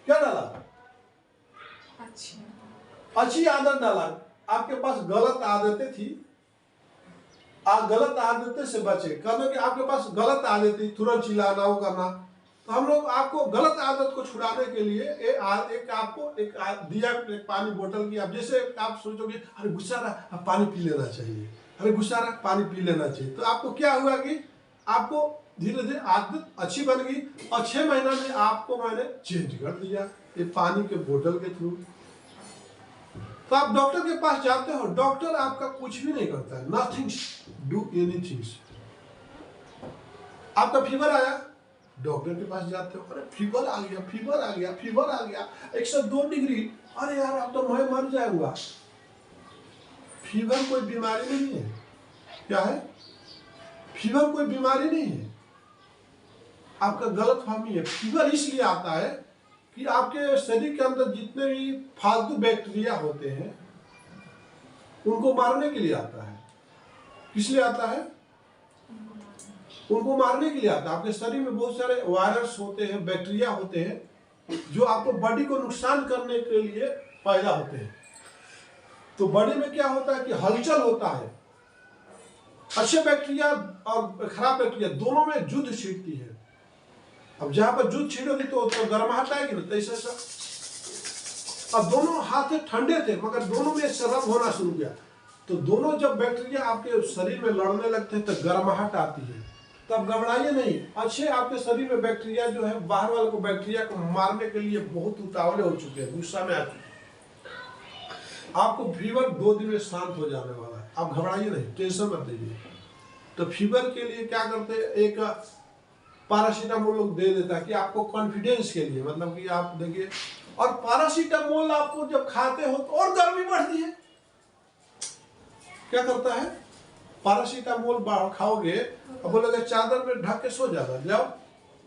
क्या डाला? अच्छी आदत डाला। आपके पास गलत आदतें थी, आप गलत आदतें से बचे। कहते कि आपके पास गलत आदतें, तुरंत चिल्लाना, वो करना। तो हम लोग आपको गलत आदत को छुड़ाने के लिए एक आपको दिया, एक पानी बोतल की। अब जैसे आप सोचोगे अरे गुस्सा रहा, अब पानी पी लेना चाहिए, अरे गुस्सा रहा, पानी पी लेना चाहिए। तो आपको क्या हुआ कि आपको धीरे धीरे आदत अच्छी बन गई और 6 महीना में आपको मैंने चेंज कर दिया ये पानी के बोतल के थ्रू। तो आप डॉक्टर के पास जाते हो, डॉक्टर आपका कुछ भी नहीं करता है, नथिंग डू एनीथिंग। आपका फीवर आया, डॉक्टर के पास जाते हो, अरे फीवर आ गया, फीवर आ गया, फीवर आ गया 102 डिग्री। अरे यार, अब तो मैं मर जाऊंगा। फीवर कोई बीमारी नहीं है। क्या है? फीवर कोई बीमारी नहीं है, आपका गलत फहमी है। फीवर इसलिए आता है कि आपके शरीर के अंदर जितने भी फालतू बैक्टीरिया होते हैं उनको मारने के लिए आता है। किस लिए आता है? उनको मारने के लिए आता है। आपके शरीर में बहुत सारे वायरस होते हैं, बैक्टीरिया होते हैं जो आपको बॉडी को नुकसान करने के लिए पैदा होते हैं। तो बॉडी में क्या होता है कि हलचल होता है। अच्छे बैक्टीरिया और खराब बैक्टीरिया दोनों में युद्ध छिड़ती है। अब जहां पर जुट छिड़ोगी तो गर्माहट आएगी ना, तो ऐसा। अब दोनों हाथ ठंडे थे मगर दोनों में रब होना शुरू किया। तो दोनों जब बैक्टीरिया आपके शरीर में लड़ने लगते हैं तो गर्माहट आती है। तो अब घबराइए नहीं। अच्छे आपके शरीर में बैक्टीरिया जो है, बाहर वाले को बैक्टीरिया को मारने के लिए बहुत उतावले हो चुके हैं, गुस्सा में आ चुके हैं। आपको फीवर 2 दिन में शांत हो जाने वाला है। आप घबराइए नहीं, टेंशन मत लीजिए। तो फीवर के लिए क्या करते हैं, एक पैरासीटामोल लोग दे देता है कि आपको कॉन्फिडेंस के लिए, मतलब कि आप देखिए। और पैरासीटामोल आपको जब खाते हो तो और गर्मी बढ़ती है। क्या करता है? पैरासीटामोल खाओगे और बोलोगे चादर में ढक के सो जाना। जाओ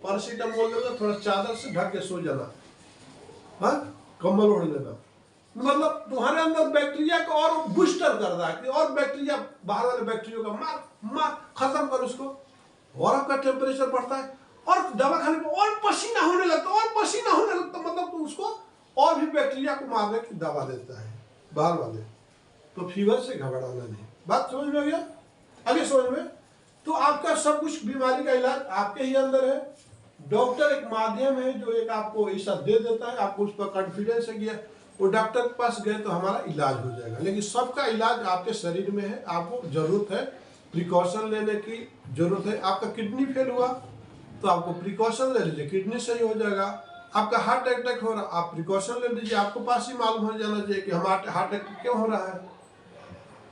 पैरासीटामोल ले लो, थोड़ा चादर से ढक के सो जाना, हाँ, कंबल ओढ़ लेना। मतलब तुम्हारे अंदर बैक्टीरिया को और बूस्टर कर रहा है कि और बैक्टीरिया, बाहर वाले बैक्टीरिया का मार खत्म कर उसको। और आपका टेम्परेचर बढ़ता है और दवा खाने पर और पसीना होने लगता, और पसीना होने लगता, मतलब तो उसको और भी बैक्टीरिया को मारने की दवा देता है बाहर वाले। तो फीवर से घबराना नहीं। बात समझ में आ गया? आगे समझ में? तो आपका सब कुछ बीमारी का इलाज आपके ही अंदर है। डॉक्टर एक माध्यम है जो एक आपको ऐसा दे देता है, आपको उस पर कॉन्फिडेंस है कि वो डॉक्टर के पास गए तो हमारा इलाज हो जाएगा। लेकिन सबका इलाज आपके शरीर में है। आपको जरूरत है प्रिकॉशन लेने की, जरूरत है। आपका किडनी फेल हुआ तो आपको प्रिकॉशन ले लीजिए, किडनी सही हो जाएगा। आपका हार्ट अटैक हो रहा, आप प्रिकॉशन ले लीजिए। आपको पास ही मालूम हो जाना चाहिए कि हमारा हार्ट अटैक क्यों हो रहा है।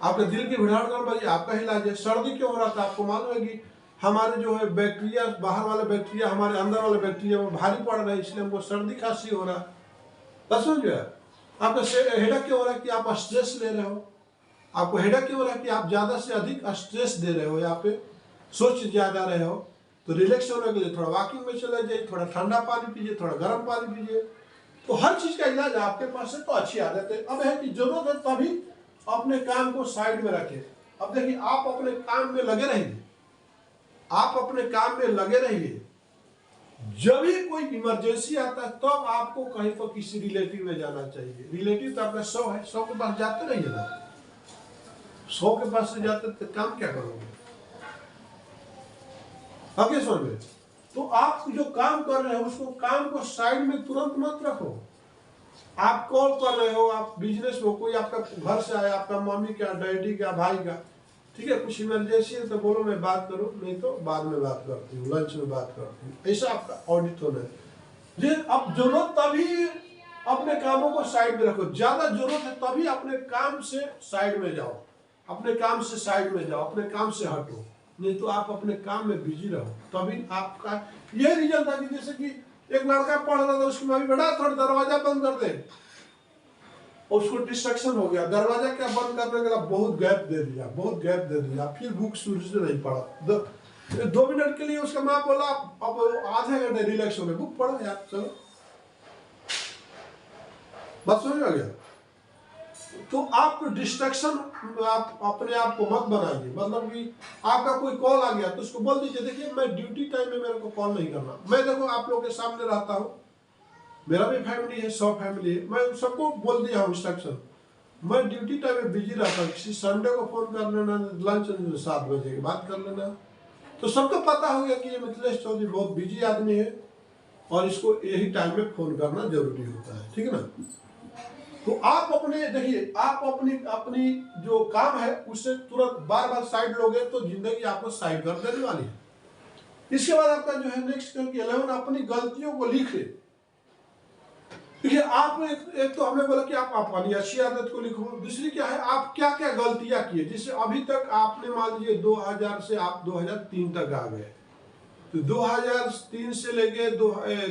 आपके दिल की धड़कन बढ़ी, आपका इलाज है। सर्दी क्यों हो रहा था, आपको मालूम है कि हमारे जो है बैक्टीरिया, बाहर वाले बैक्टीरिया हमारे अंदर वाले बैक्टीरिया में भारी पड़ रहा है, इसलिए हमको सर्दी खांसी हो रहा है। बस समझ गया? आपका हेडेक क्यों हो रहा है कि आप स्ट्रेस ले रहे हो। आपको हेडेक क्यों हो रहा है कि आप ज्यादा से अधिक स्ट्रेस दे रहे हो, यहाँ पे सोच ज्यादा रहे हो। तो रिलैक्स होने के लिए थोड़ा वॉकिंग में चले जाइए, थोड़ा ठंडा पानी पीजिए, थोड़ा गर्म पानी पीजिए। तो हर चीज का इलाज आपके पास है। तो अच्छी आदत है। अब है कि जरूरत है तभी अपने काम को साइड में रखें। अब देखिए, आप अपने काम में लगे रहिए, आप अपने काम में लगे रहिए। जब भी कोई इमरजेंसी आता है तब तो आपको कहीं पर किसी रिलेटिव में जाना चाहिए। रिलेटिव तो आपका 100 है, 100 के पास जाते रहिए ना। 100 के पास से जाते तो काम क्या करोगे? आगे समझ में? तो आप जो काम कर रहे हो उसको, काम को साइड में तुरंत मत रखो। आप कॉल कर रहे हो, आप बिजनेस में, कोई आपका घर से आया, आपका मम्मी का, डैडी का, भाई का, ठीक है, कुछ इमरजेंसी है तो बोलो मैं बात करूँ, नहीं तो बाद में बात करती हूँ, लंच में बात करती हूँ। ऐसा आपका ऑडिट होना है। जी, अब जरूरत तभी अपने कामों को साइड में रखो, ज्यादा जरूरत है तभी अपने काम से साइड में जाओ, अपने काम से साइड में जाओ, अपने काम से हटो, नहीं तो आप अपने काम में बिजी रहो। तभी आपका यह रीजन था कि जैसे कि एक लड़का पढ़ रहा था, उसकी मम्मी बेटा थोड़ा दरवाजा बंद कर दे, उसको डिस्ट्रक्शन हो गया, दरवाजा क्या बंद करने के लिए बहुत गैप दे दिया, बहुत गैप दे दिया, फिर बुक शुरू से नहीं पढ़ा। 2 मिनट के लिए उसका माँ बोला अब आधे घंटे रिलैक्स हो गए, बुक पढ़ो यार, चलो बात समझ में आ गया। तो आप डिस्ट्रक्शन आप अपने आप को मत बनाइए, मतलब कि आपका कोई कॉल आ गया तो उसको बोल दीजिए देखिए मैं ड्यूटी टाइम में मेरे को कॉल नहीं करना, मैं देखो आप लोगों के सामने रहता हूँ, मेरा भी फैमिली है, 100 फैमिली है, मैं सबको बोल दिया हूँ इंस्ट्रक्शन, मैं ड्यूटी टाइम में बिजी रहता हूँ, किसी संडे को फोन कर लेना, लंच 7 बजे के बाद कर लेना। तो सबको पता हो गया कि ये मिथिलेश चौधरी बहुत बिजी आदमी है और इसको यही टाइम में फोन करना जरूरी होता है, ठीक है ना। तो आप अपने देखिए, आप अपनी जो काम है उससे तुरंत बार बार साइड लोगे तो जिंदगी आपको साइड कर देने वाली है। इसके बाद आपका जो है नेक्स्ट क्योंकि 11 अपनी गलतियों को लिखे। देखिए आप एक तो हमने बोला कि आप अपनी अच्छी आदत को लिखो, दूसरी क्या है आप क्या क्या गलतियां किए, जिससे अभी तक आपने मान लीजिए 2000 से आप 2003 तक आ गए, तो 2003 से लेके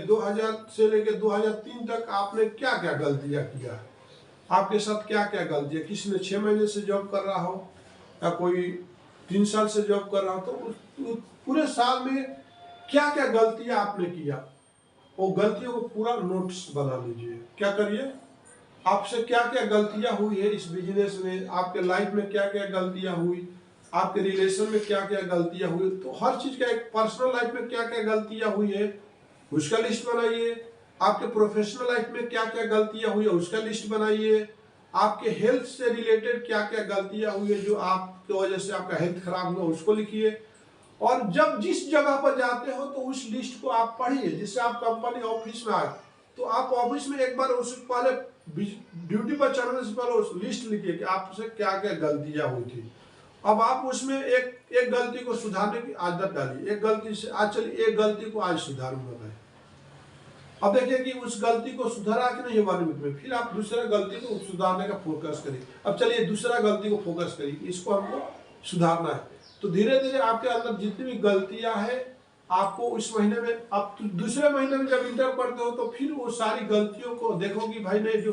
2000 से लेके 2003 तक आपने क्या क्या गलतियां किया, आपके साथ क्या क्या गलतियां, किसी ने 6 महीने से जॉब कर रहा हो या कोई 3 साल से जॉब कर रहा हो, तो पूरे साल में क्या क्या गलतियां आपने किया, वो गलतियों को पूरा नोट्स बना लीजिए। क्या करिए, आपसे क्या क्या गलतियां हुई है इस बिजनेस में, आपके लाइफ में क्या क्या गलतियां हुई, आपके रिलेशन में क्या क्या गलतियां हुई, तो हर चीज का एक पर्सनल लाइफ में क्या क्या गलतियां हुई है उसका लिस्ट बनाइए, आपके प्रोफेशनल लाइफ में क्या क्या गलतियां हुई है उसका लिस्ट बनाइए, आपके हेल्थ से रिलेटेड क्या क्या गलतियां हुई है जो आपकी वजह से आपका हेल्थ खराब हुआ उसको लिखिए, और जब जिस जगह पर जाते हो तो उस लिस्ट को आप पढ़िए। जिससे आप कंपनी ऑफिस में आए तो आप ऑफिस में एक बार उससे पहले ड्यूटी पर चढ़ने से पहले उस लिस्ट लिखिए कि आपसे क्या क्या गलतियां हुई थी। अब आप उसमें एक गलती को सुधारने की आदत डालिए, एक गलती से आज चलिए एक गलती को आज सुधारूंगा मैं, अब देखिए कि उस गलती को सुधारा कि नहीं 1 वीक में, फिर आप दूसरा गलती को सुधारने का फोकस करिए। अब चलिए दूसरा गलती को फोकस करिए, इसको हमको सुधारना है, तो धीरे धीरे आपके अंदर जितनी भी गलतियां हैं आपको उस महीने में, अब दूसरे महीने में जब इंटर पढ़ते हो तो फिर वो सारी गलतियों को देखो कि भाई नहीं जो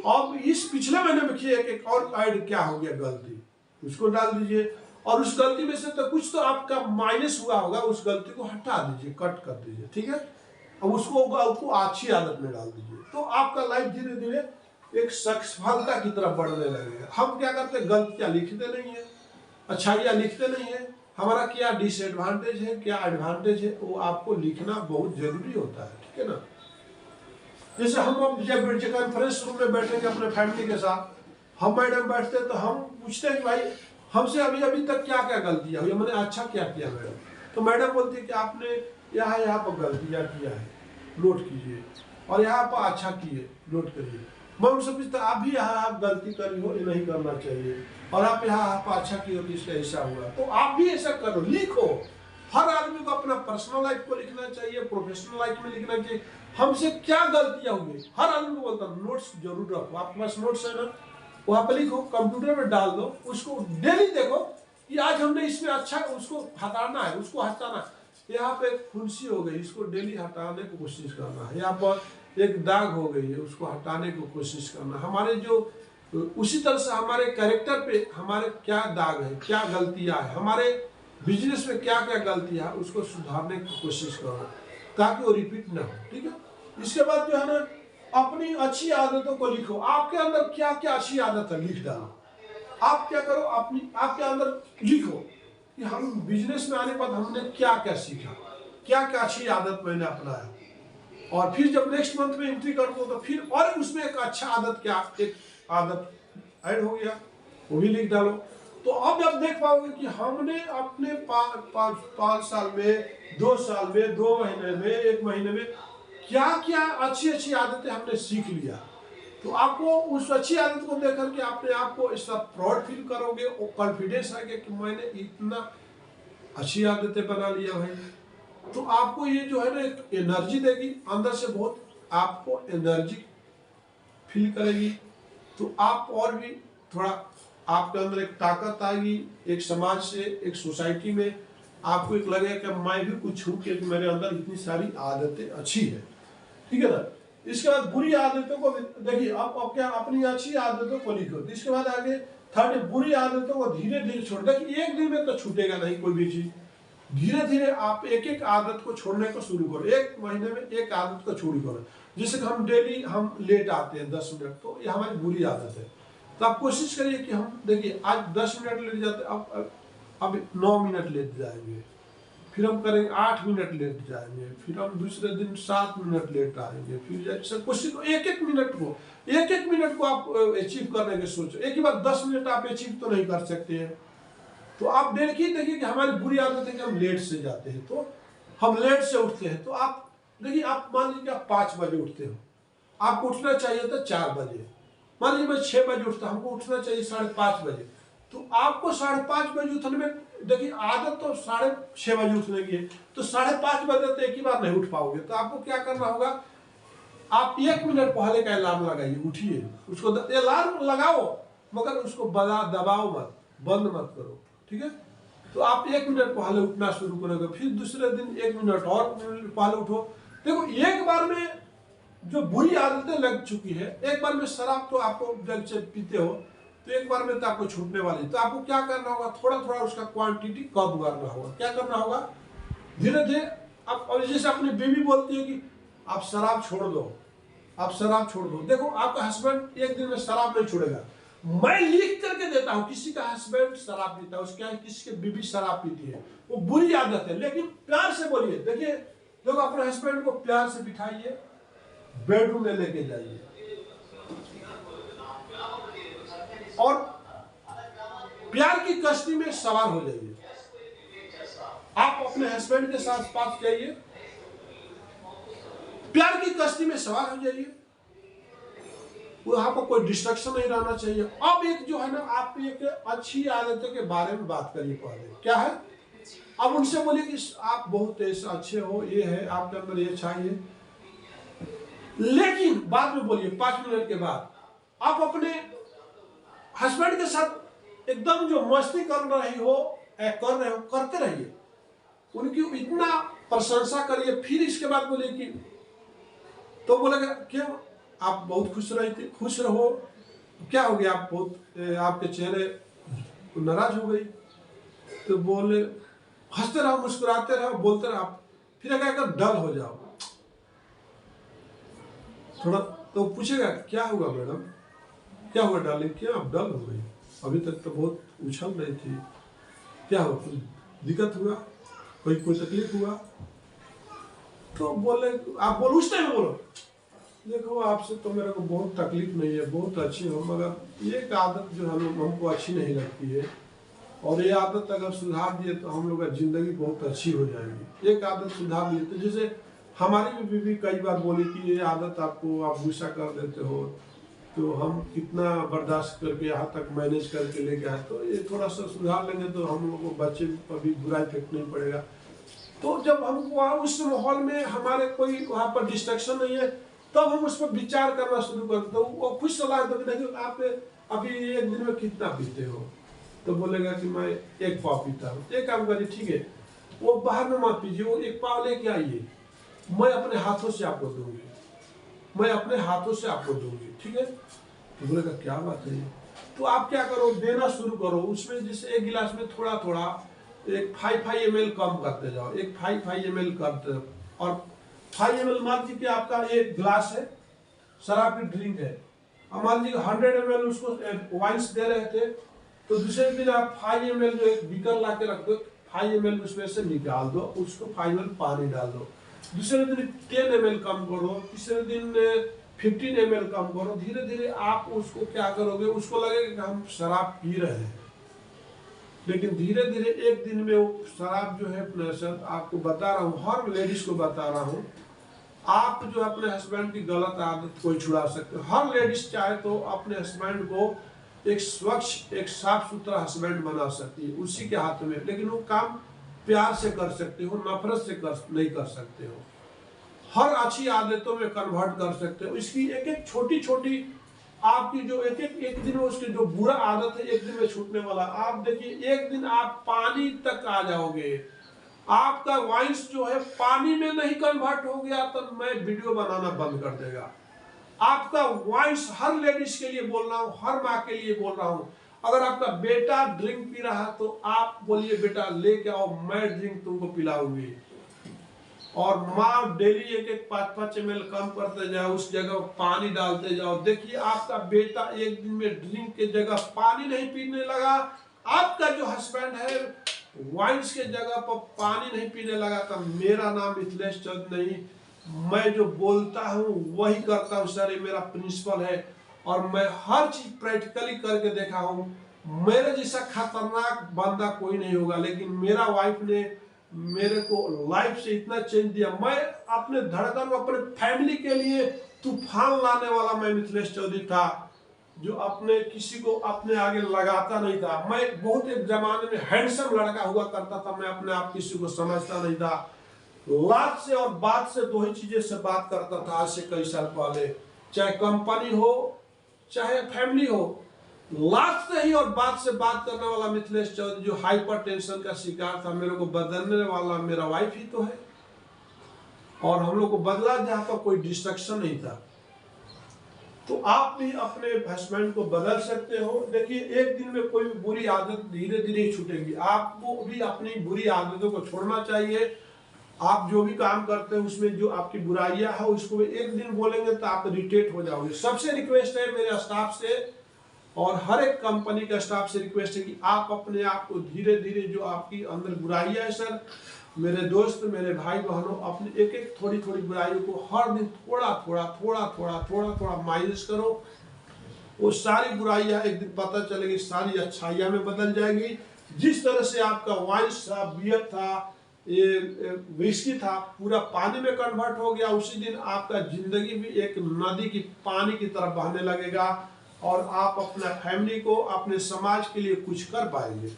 अब इस पिछले महीने में किए एक और ऐड क्या हो गया गलती, उसको डाल दीजिए, और उस गलती में से तो कुछ तो आपका माइनस हुआ होगा, उस गलती को हटा दीजिए, कट कर दीजिए, ठीक है। अब उसको अच्छी आदत में डाल दीजिए, तो आपका लाइफ धीरे धीरे एक सफलता की तरफ बढ़ने लगेगा। हम क्या करते हैं, गलतियां लिखते नहीं है, अच्छाइयाँ लिखते नहीं है, हमारा क्या डिसएडवांटेज है क्या एडवांटेज है वो आपको लिखना बहुत जरूरी होता है, ठीक है ना। जैसे हम अब जब कॉन्फ्रेंस रूम में बैठेंगे अपने फैमिली के साथ, हम मैडम बैठते हैं तो हम पूछते हैं कि भाई हमसे अभी तक क्या क्या गलतियां हुई, मैंने अच्छा क्या किया मैडम, तो मैडम बोलती है कि आपने यहाँ पर गलतियां किया है नोट कीजिए, और यहाँ पर अच्छा किए नोट करिए। मैं उनसे पूछता आप भी यहाँ आप गलती करी हो, ये नहीं करना चाहिए, और आप यहाँ आप अच्छा किए हो तो इसका ऐसा हुआ, तो आप भी ऐसा करो, लिखो। हर आदमी को अपना पर्सनल लाइफ को लिखना चाहिए, प्रोफेशनल लाइफ में लिखना चाहिए, हमसे क्या गलतियां हुई, हर आदमी को बोलता हूँ नोट्स जरूर रखो, आपके पास नोट्स है ना, वहां पर लिखो, कंप्यूटर में डाल दो, उसको डेली देखो कि आज हमने इसमें अच्छा, उसको हटाना है, उसको हटाना, यहाँ पे फुंसी हो गई इसको डेली हटाने की कोशिश करना है, यहाँ पर एक दाग हो गई है उसको हटाने की कोशिश करना, हमारे जो उसी तरह से हमारे कैरेक्टर पे हमारे क्या दाग है, क्या गलतियां है, हमारे बिजनेस में क्या क्या गलतियां है उसको सुधारने की कोशिश करो ताकि वो रिपीट ना हो, ठीक है। इसके बाद जो है ना अपनी अच्छी आदतों को लिखो, आपके अंदर क्या क्या अच्छी आदत है लिख डालो। आप क्या करो, अपनी आपके अंदर लिखो कि हम बिजनेस में आने पर हमने क्या क्या सीखा, क्या क्या अच्छी आदत मैंने अपनाया, और फिर जब नेक्स्ट मंथ में एंट्री कर दो तो फिर और उसमें एक अच्छा आदत, क्या एक आदत ऐड हो गया वो भी लिख डालो। तो अब आप देख पाओगे कि हमने अपने 5 साल में, 2 साल में, 2 महीने में, 1 महीने में क्या क्या अच्छी अच्छी आदतें हमने सीख लिया। तो आपको उस अच्छी आदत को देख करके अपने आप को इस तरह प्राउड फील करोगे और कॉन्फिडेंस आएगा कि मैंने इतना अच्छी आदतें बना लिया भाई। तो आपको ये जो है ना एक एनर्जी देगी अंदर से, बहुत आपको एनर्जी फील करेगी। तो आप और भी थोड़ा आपके अंदर एक ताकत आएगी, एक समाज से, एक सोसाइटी में आपको एक लगेगा कि मैं भी कुछ हूँ, कि मेरे अंदर इतनी सारी आदतें अच्छी है, ठीक है ना। इसके बाद बुरी आदतों को देखिए, आप क्या अपनी अच्छी आदतों को लिखो। तो इसके बाद आगे थर्ड, बुरी आदतों को धीरे धीरे छोड़। देखिए एक दिन में तो छूटेगा नहीं कोई भी चीज, धीरे धीरे आप एक एक आदत को छोड़ने को शुरू करो। एक महीने में एक आदत को शुरू करो। जैसे कि हम डेली हम लेट आते हैं 10 मिनट, तो ये हमारी बुरी आदत है। तो आप कोशिश करिए कि हम देखिए आज 10 मिनट लेट जाते, अब 9 मिनट लेट जाएंगे, फिर हम करेंगे 8 मिनट लेट जाएंगे, फिर हम दूसरे दिन 7 मिनट लेट आएंगे, फिर जैसे कोशिश एक एक मिनट को आप अचीव करने की सोचो। एक ही बार 10 मिनट आप अचीव तो नहीं कर सकते हैं। तो आप देखिए कि हमारी बुरी आदत है कि हम लेट से जाते हैं, तो हम लेट से उठते हैं। तो आप देखिए, आप मान लीजिए आप 5 बजे उठते हो, आपको उठना चाहिए था 4 बजे। मान लीजिए मैं 6 बजे उठता, हमको उठना चाहिए 5:30 बजे। तो आपको 5:30 बजे उठने में, देखिए आदत तो 6:30 बजे उठने की है, तो 5:30 बजे तो एक ही बार नहीं उठ पाओगे। तो आपको क्या करना होगा, आप 1 मिनट पहले का अलार्म लगाइए, उठिए, उसको अलार्म लगाओ मगर उसको दबाओ मत, बंद मत करो, ठीक है। तो आप 1 मिनट पहले उठना शुरू करोगे, फिर दूसरे दिन 1 मिनट और पहले उठो। देखो एक बार में जो बुरी आदतें लग चुकी है, एक बार में शराब तो आपको जब से पीते हो तो एक बार में तो आपको छूटने वाली। तो आपको क्या करना होगा, थोड़ा थोड़ा उसका क्वांटिटी कम करना होगा। क्या करना होगा, धीरे धीरे आप, और जैसे अपनी बीवी बोलती है कि आप शराब छोड़ दो, आप शराब छोड़ दो। देखो आपका हस्बैंड एक दिन में शराब नहीं छोड़ेगा। मैं लिख करके देता हूं, किसी का हस्बैंड शराब पीता है, उसके किसी की बीवी शराब पीती है, वो बुरी आदत है, लेकिन प्यार से बोलिए। देखिए लोग अपने हस्बैंड को प्यार से बिठाइए, बेडरूम में लेके जाइए और प्यार की कश्ती में सवार हो जाइए। आप अपने हस्बैंड के साथ पास जाइए, प्यार की कश्ती में सवार हो जाइए, वहां पर कोई डिस्ट्रक्शन नहीं रहना चाहिए। अब एक जो है ना, आप एक अच्छी आदतों के बारे में बात करिए। पहले क्या है, अब उनसे बोलिए कि आप बहुत अच्छे हो, ये है आपके अंदर ये चाहिए, लेकिन बाद में बोलिए 5 मिनट के बाद। आप अपने हस्बैंड के साथ एकदम जो मस्ती कर रहे हो करते रहिए, उनकी इतना प्रशंसा करिए। फिर इसके बाद बोलिए कि, तो बोलेगा क्यों आप बहुत खुश रही थी, खुश रहो, क्या हो गया, आप बहुत आपके चेहरे नाराज हो गई। तो बोले हंसते रहो, मुस्कुराते रहो, बोलते रहो। फिर अगर डल हो जाओ थोड़ा, तो पूछेगा क्या हुआ मैडम, क्या हुआ डार्लिंग, क्या आप डल हो गई, अभी तक तो बहुत उछल रही थी, क्या हुआ, कुछ दिक्कत हुआ, कोई तकलीफ हुआ। तो बोले, आप बोलो उस टाइम बोलो, देखो आपसे तो मेरे को बहुत तकलीफ नहीं है, बहुत अच्छी हो, मगर ये आदत जो हमको अच्छी नहीं लगती है, और ये आदत अगर सुधार दिए तो हम लोग का जिंदगी बहुत अच्छी हो जाएगी। एक आदत सुधार दिए तो, जैसे हमारी भी बीवी कई बार बोली कि ये आदत आपको, आप गुस्सा कर देते हो, तो हम कितना बर्दाश्त करके यहाँ तक मैनेज करके लेके आए, तो ये थोड़ा सा सुधार लेंगे तो हम लोगों को बच्चे पर भी बुरा इफेक्ट नहीं पड़ेगा। तो जब हम वहाँ उस माहौल में हमारे कोई वहाँ पर डिस्ट्रक्शन नहीं है, तब हम उस पर विचार करना शुरू करते। तो वो खुद सलाह दो कि देखिए आप अभी एक दिन में कितना पीते हो, तो बोलेगा कि मैं 1 पाव पीता हूँ। एक काम करिए, ठीक है, वो बाहर में मत पीजिए, वो 1 पाव लेके आइए, मैं अपने हाथों से आपको दूंगी, मैं अपने हाथों से आपको दूंगी, ठीक है। तो बोलेगा क्या बात है। तो आप क्या करो, देना शुरू करो। उसमें जैसे 1 गिलास में थोड़ा थोड़ा, एक 5 ml कम करते जाओ, एक 5 ml करते, और 5 ml मान लीजिए कि आपका 1 गिलास है, शराब की ड्रिंक है, और मान लीजिए 100 ml उसको वाइन्स दे रहे थे, तो दूसरे दिन आप 5 ml जो एक बीकर ला के रख दो, 5 ml उसमें से निकाल दो, उसको 5 ml पानी डाल दो। दूसरे दिन 10 ml कम करो, तीसरे दिन 15 ml कम करो। धीरे धीरे आप उसको क्या करोगे, उसको लगेगा कि हम शराब पी रहे हैं, लेकिन धीरे धीरे एक दिन में वो शराब जो है, आपको बता रहा हूँ, हर लेडीज को बता रहा हूँ, आप जो अपने हस्बैंड की गलत आदत को छुड़ा सकते हो। हर लेडीज चाहे तो अपने हस्बैंड को एक स्वच्छ, एक साफ सुथरा हस्बैंड बना सकती है, उसी के हाथ में। लेकिन वो काम प्यार से कर सकते हो, नफरत से नहीं कर सकते हो। हर अच्छी आदतों में कन्वर्ट कर सकते हो। इसकी एक एक छोटी छोटी आपकी जो एक दिन में उसकी जो बुरा आदत है एक दिन में छूटने वाला। आप देखिए, एक दिन आप पानी तक आ जाओगे, आपका वॉइस जो है पानी में नहीं कन्वर्ट हो गया तो मैं वीडियो बनाना बंद कर देगा। आपका वॉइस, हर लेडीज के लिए बोल रहा हूँ, हर माँ के लिए बोल रहा हूँ, अगर आपका बेटा ड्रिंक पी रहा है तो आप बोलिए बेटा लेके आओ, मैं ड्रिंक तुमको पिलाऊंगी। और माँ डेली एक एक 5-5 ml कम करते जाओ, उस जगह पानी डालते जाओ। देखिए आपका बेटा एक दिन में ड्रिंक के जगह पानी नहीं पीने लगा, आपका जो हस्बैंड है वाइन्स के जगह पर पानी नहीं पीने लगा। तो मेरा नाम मिथिलेश चौधरी नहीं, मैं जो बोलता हूँ वही करता हूँ सर, ये मेरा प्रिंसिपल है। और मैं हर चीज प्रैक्टिकली करके देखा हूँ। मेरे जैसा खतरनाक बंदा कोई नहीं होगा, लेकिन मेरा वाइफ ने मेरे को लाइफ से इतना चेंज दिया। मैं अपने धड़कन, अपने फैमिली के लिए तूफान लाने वाला मैं मिथिलेश चौधरी था, जो अपने किसी को अपने आगे लगाता नहीं था। मैं बहुत एक जमाने में हैंडसम लड़का हुआ करता था, मैं अपने आप किसी को समझता नहीं था। लात से और बात से, दो ही चीजें से बात करता था आज से कई साल पहले। चाहे कंपनी हो चाहे फैमिली हो, लात से ही और बात से बात करने वाला मिथिलेश चौधरी, जो हाइपर टेंशन का शिकार था, मेरे को बदलने वाला मेरा वाइफ ही तो है। और हम लोग को बदला जहां पर कोई डिस्ट्रक्शन नहीं था। तो आप भी अपने हस्बैंड को बदल सकते हो। देखिए, एक दिन में कोई भी बुरी आदत धीरे धीरे छूटेगी। आपको भी अपनी बुरी आदतों को छोड़ना चाहिए। आप जो भी काम करते हैं उसमें जो आपकी बुराइयां है उसको एक दिन बोलेंगे तो आप इरिटेट हो जाओगे। सबसे रिक्वेस्ट है मेरे स्टाफ से और हर एक कंपनी का स्टाफ से रिक्वेस्ट है कि आप अपने आप को धीरे धीरे, जो आपकी अंदर बुराइयां है सर, मेरे दोस्त, मेरे भाई बहनों, अपने एक एक थोड़ी थोड़ी बुराइयों को हर दिन थोड़ा थोड़ा थोड़ा थोड़ा थोड़ा थोड़ा माइनस करो। वो सारी बुराइयां एक दिन पता चलेगी, सारी अच्छाइयां में बदल जाएगी। जिस तरह से आपका वाइन्स था, बियर था, ये विस्की था, पूरा पानी में कन्वर्ट हो गया, उसी दिन आपका जिंदगी भी एक नदी की पानी की तरफ बहने लगेगा और आप अपना फैमिली को, अपने समाज के लिए कुछ कर पाएंगे।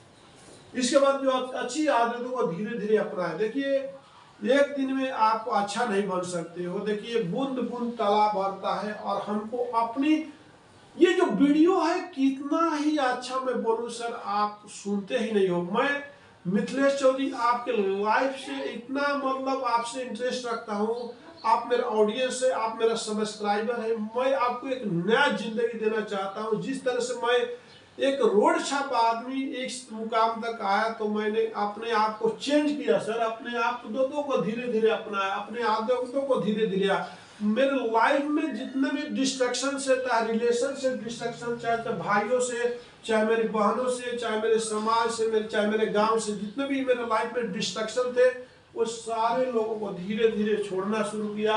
इसके बाद जो अच्छी आदतों को धीरे धीरे अपनाएं। देखिए, एक दिन में आप अच्छा नहीं बन सकते हो। देखिए, बूंद बूंद तालाब भरता है। और हमको अपनी ये जो वीडियो है कितना ही अच्छा मैं बोलूं सर, आप सुनते ही नहीं हो। मैं मिथिलेश चौधरी आपके लाइफ से इतना मतलब आपसे इंटरेस्ट रखता हूँ। आप मेरा ऑडियंस है, आप मेरा सब्सक्राइबर है। मैं आपको एक नया जिंदगी देना चाहता हूँ। जिस तरह से मैं एक रोड छाप आदमी इस मुकाम तक आया, तो मैंने अपने आप को चेंज किया सर। अपने आप को धीरे धीरे अपनाया, अपने आदतों को धीरे धीरे। मेरे लाइफ में जितने भी डिस्ट्रक्शन से था, रिलेशन से डिस्ट्रक्शन, चाहे भाइयों से, चाहे मेरी बहनों से, चाहे मेरे समाज से, चाहे मेरे गांव से, जितने भी मेरे लाइफ में डिस्ट्रक्शन थे, वो सारे लोगों को धीरे धीरे छोड़ना शुरू किया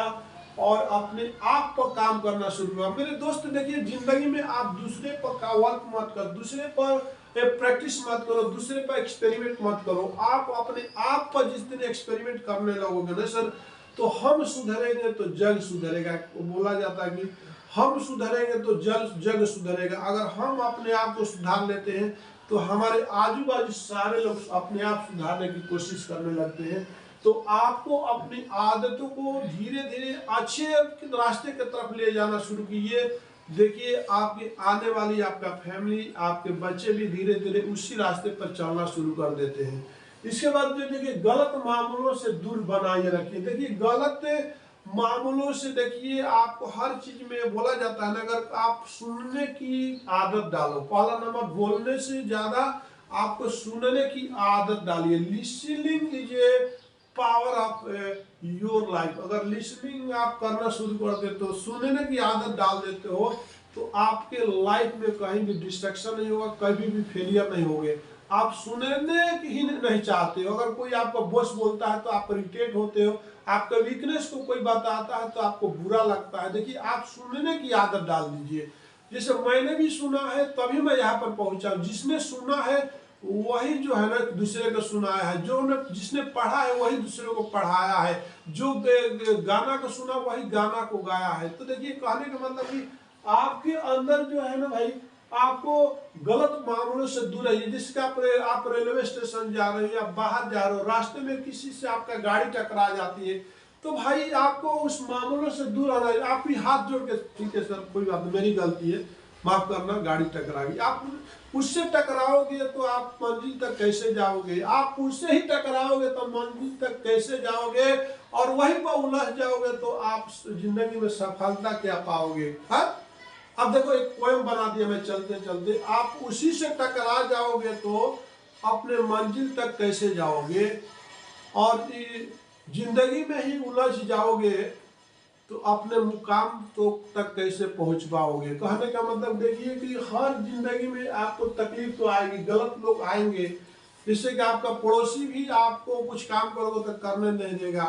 और अपने आप पर काम करना शुरू किया। मेरे दोस्त देखिए, जिंदगी में आप दूसरे पर वर्क मत करो, दूसरे पर प्रैक्टिस मत करो, दूसरे पर एक्सपेरिमेंट मत करो। आप अपने आप पर जिस दिन एक्सपेरिमेंट करने लगोगे ना सर, तो हम सुधरेंगे तो जग सुधरेगा। बोला जाता है कि हम सुधरेंगे तो जग सुधरेगा। अगर हम अपने आप को सुधार लेते हैं तो हमारे आजू बाजू सारे लोग अपने आप सुधारने की कोशिश करने लगते हैं। तो आपको अपनी आदतों को धीरे धीरे अच्छे रास्ते की तरफ ले जाना शुरू कीजिए। देखिए, आपकी आने वाली आपका फैमिली, आपके बच्चे भी धीरे धीरे उसी रास्ते पर चलना शुरू कर देते हैं। इसके बाद जो देखिए, गलत मामलों से दूर बनाए रखिए। देखिए, गलत मामलों से देखिए, आपको हर चीज में बोला जाता है ना, अगर आप सुनने की आदत डालो, पहला नंबर बोलने से ज्यादा आपको सुनने की आदत डालिए। Listening is a power of your life. अगर लिसनिंग आप करना शुरू कर देते हो, सुनने की आदत डाल देते हो, तो आपके लाइफ में कहीं भी डिस्ट्रक्शन नहीं होगा, कभी भी फेलियर नहीं होगे। आप सुनने ही नहीं चाहते हो। अगर कोई आपका बॉस बोलता है तो आप इरिटेट होते हो, आपका वीकनेस को कोई बताता है तो आपको बुरा लगता है। देखिए, आप सुनने की आदत डाल दीजिए। जैसे मैंने भी सुना है तभी मैं यहाँ पर पहुंचा। जिसने सुना है वही जो है ना दूसरे को सुनाया है, जिसने पढ़ा है वही दूसरे को पढ़ाया है, जो गाना को सुना वही गाना को गाया है। तो देखिए कहने का मतलब कि आपके अंदर जो है ना भाई, आपको गलत मामलों से दूर रहिए। जिसके आप रेलवे स्टेशन जा रहे हो या बाहर जा रहे हो, रास्ते में किसी से आपका गाड़ी टकरा जाती है, तो भाई आपको उस मामलों से दूर रहना है। आप भी हाथ जोड़ के, ठीक है सर कोई बात नहीं, मेरी गलती है, माफ करना, गाड़ी टकरा गई। आप उससे टकराओगे तो आप मंजिल तक कैसे जाओगे? आप उससे ही टकराओगे तो मंजिल तक कैसे जाओगे? और वहीं पर उलझ जाओगे तो आप जिंदगी में सफलता क्या पाओगे? हाँ, अब देखो एक पोएम बना दिया मैं चलते चलते, आप उसी से टकरा जाओगे तो अपने मंजिल तक कैसे जाओगे? और जिंदगी में ही उलझ जाओगे तो अपने मुकाम तो तक कैसे पहुंच पाओगे? कहने का मतलब देखिए कि हर जिंदगी में आपको तकलीफ तो आएगी, गलत लोग आएंगे, जिससे कि आपका पड़ोसी भी आपको कुछ काम करोगे तो करने नहीं देगा,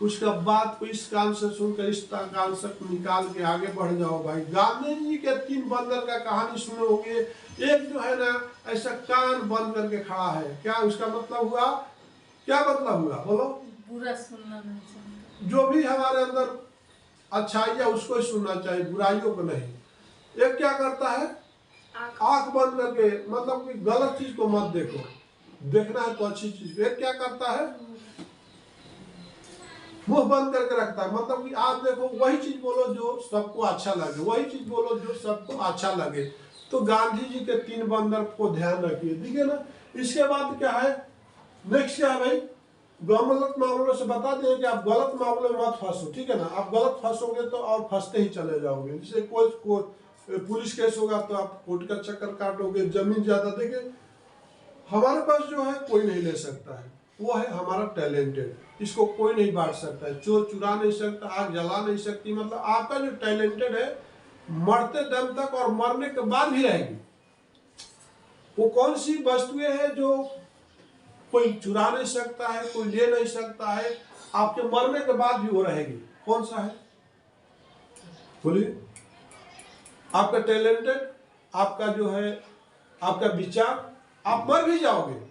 उसका बात को इस कान से सुनकर इस कान से निकाल के आगे बढ़ जाओ। भाई गांधी जी के 3 बंदर का कहानी सुनोगे, एक जो है ना ऐसा कान बंद करके खड़ा है, क्या उसका मतलब हुआ? क्या मतलब हुआ बोलो? बुरा सुनना नहीं चाहिए। जो भी हमारे अंदर अच्छाई है उसको ही सुनना चाहिए, बुराइयों को नहीं। एक क्या करता है, आंख बंद करके, मतलब कि गलत चीज को मत देखो, देखना है तो अच्छी चीज। एक क्या करता है, मुंह बंद करके रखता है, मतलब कि आप देखो वही चीज बोलो जो सबको अच्छा लगे, वही चीज बोलो जो सबको अच्छा लगे। तो गांधी जी के 3 बंदर को ध्यान रखिए, ठीक है ना। इसके बाद क्या है, नेक्स्ट क्या है भाई, गलत मामलों से बता दें कि आप गलत मामलों में मत फंसो, ठीक है ना। आप गलत फंसोगे तो और फंसते ही चले जाओगे। जैसे कोई पुलिस केस होगा तो आप कोर्ट का चक्कर काटोगे, जमीन ज्यादा देंगे। हमारे पास जो है कोई नहीं ले सकता है, वो है हमारा टैलेंटेड, इसको कोई नहीं बांट सकता है, चोर चुरा नहीं सकता, आग जला नहीं सकती। मतलब आपका जो टैलेंटेड है मरते दम तक और मरने के बाद भी रहेगी। वो कौन सी वस्तुएं हैं जो कोई चुरा नहीं सकता है, कोई ले नहीं सकता है, आपके मरने के बाद भी वो रहेगी? कौन सा है बोलिए? आपका टैलेंटेड, आपका जो है, आपका विचार, आप मर भी जाओगे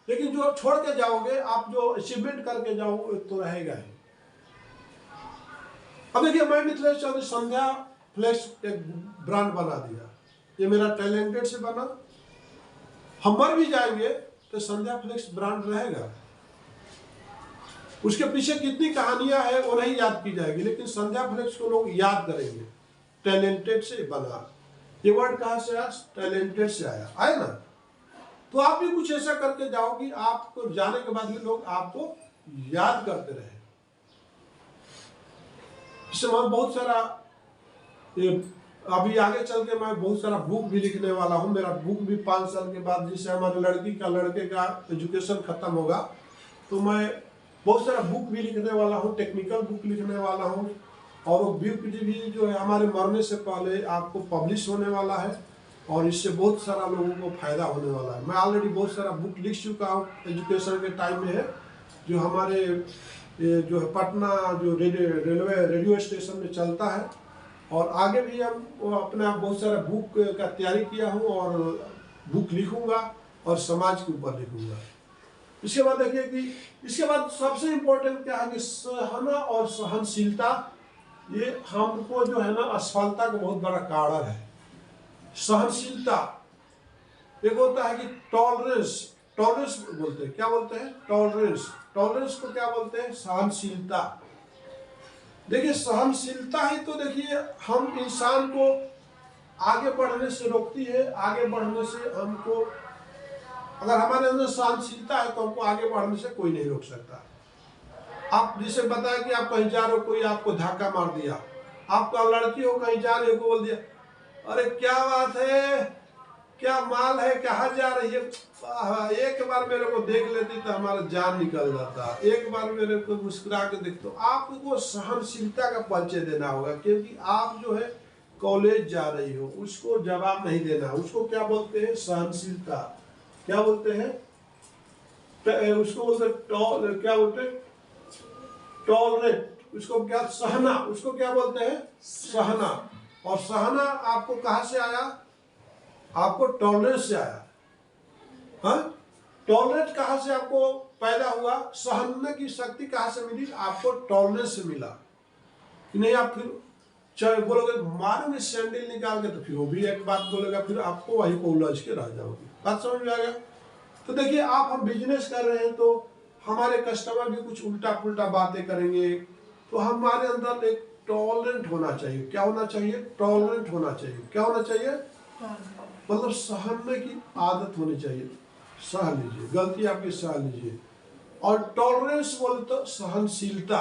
लेकिन जो छोड़ के जाओगे, आप जो अचीवमेंट करके जाओगे तो रहेगा ही। अब देखिए मैं मिथिलेश चौधरी संध्या फ्लेक्स एक ब्रांड बना दिया, ये मेरा टैलेंटेड से बना। हम मर भी जाएंगे तो संध्या फ्लेक्स ब्रांड रहेगा। उसके पीछे कितनी कहानियां हैं वो नहीं याद की जाएगी, लेकिन संध्या फ्लेक्स को लोग याद करेंगे। टैलेंटेड से बना, ये वर्ड कहां से आया? टैलेंटेड से आया, आए ना। तो आप भी कुछ ऐसा करके जाओ कि आपको जाने के बाद भी लोग आपको याद करते रहे। इससे मैं बहुत सारा, अभी आगे चल के मैं बहुत सारा बुक भी लिखने वाला हूँ। मेरा बुक भी 5 साल के बाद, जिससे हमारे लड़के का एजुकेशन खत्म होगा, तो मैं बहुत सारा बुक भी लिखने वाला हूँ, टेक्निकल बुक लिखने वाला हूँ। और वो बुक भी जो है हमारे मरने से पहले आपको पब्लिश होने वाला है, और इससे बहुत सारा लोगों को फायदा होने वाला है। मैं ऑलरेडी बहुत सारा बुक लिख चुका हूँ, एजुकेशन के टाइम में है, जो हमारे जो है पटना जो रेलवे रेडियो स्टेशन में चलता है। और आगे भी हम अपना बहुत सारा बुक का तैयारी किया हूँ, और बुक लिखूंगा और समाज के ऊपर लिखूंगा। इसके बाद देखिए कि इसके बाद सबसे इम्पोर्टेंट क्या है कि सहना और सहनशीलता, ये हमको जो है ना असफलता का बहुत बड़ा कारण है। सहनशीलता, एक होता है कि टॉलरेंस, टॉलरेंस बोलते हैं, क्या बोलते हैं? टॉलरेंस। टॉलरेंस को क्या बोलते हैं? सहनशीलता। देखिए सहनशीलता ही तो देखिए हम इंसान को आगे बढ़ने से रोकती है। आगे बढ़ने से हमको, अगर हमारे अंदर सहनशीलता है तो हमको आगे बढ़ने से कोई नहीं रोक सकता। आप जिसे बताया कि आप कहीं जा रहे हो, कोई आपको धक्का मार दिया, आपका लड़की हो कहीं जा रही हो, बोल दिया अरे क्या बात है, क्या माल है, कहाँ जा रही है? एक बार मेरे को देख लेती तो हमारा जान निकल जाता, एक बार मेरे को मुस्कुरा के देख। तो आपको सहनशीलता का परिचय देना होगा, क्योंकि आप जो है कॉलेज जा रही हो, उसको जवाब नहीं देना। उसको क्या बोलते हैं? सहनशीलता। क्या बोलते हैं? उसको बोलते क्या बोलते हैं? टॉलरेट। उसको क्या? सहना। उसको क्या बोलते हैं? सहना। और सहना आपको कहां से आया? आपको टॉलरेंस से आया। हाँ, टॉलरेट कहाँ से आपको पैदा हुआ, सहने की शक्ति कहाँ से मिली, आपको टॉलरेंस से मिला। कि नहीं आप फिर चाहे बोलोगे मारोगे सैंडल निकाल के, तो फिर वो भी एक बात बोलेगा, फिर आपको वहीं को उलझ के रह जाओगे। बात समझ में आ गया। तो देखिए आप हम बिजनेस कर रहे हैं तो हमारे कस्टमर भी कुछ उल्टा पुल्टा बातें करेंगे, तो हमारे अंदर एक टॉलरेंट होना चाहिए। क्या होना चाहिए, टॉलरेंट होना चाहिए। क्या होना चाहिए, मतलब सहने की आदत होनी चाहिए। सह लीजिए, गलती आपकी सह लीजिए। और टॉलरेंस बोले तो सहनशीलता।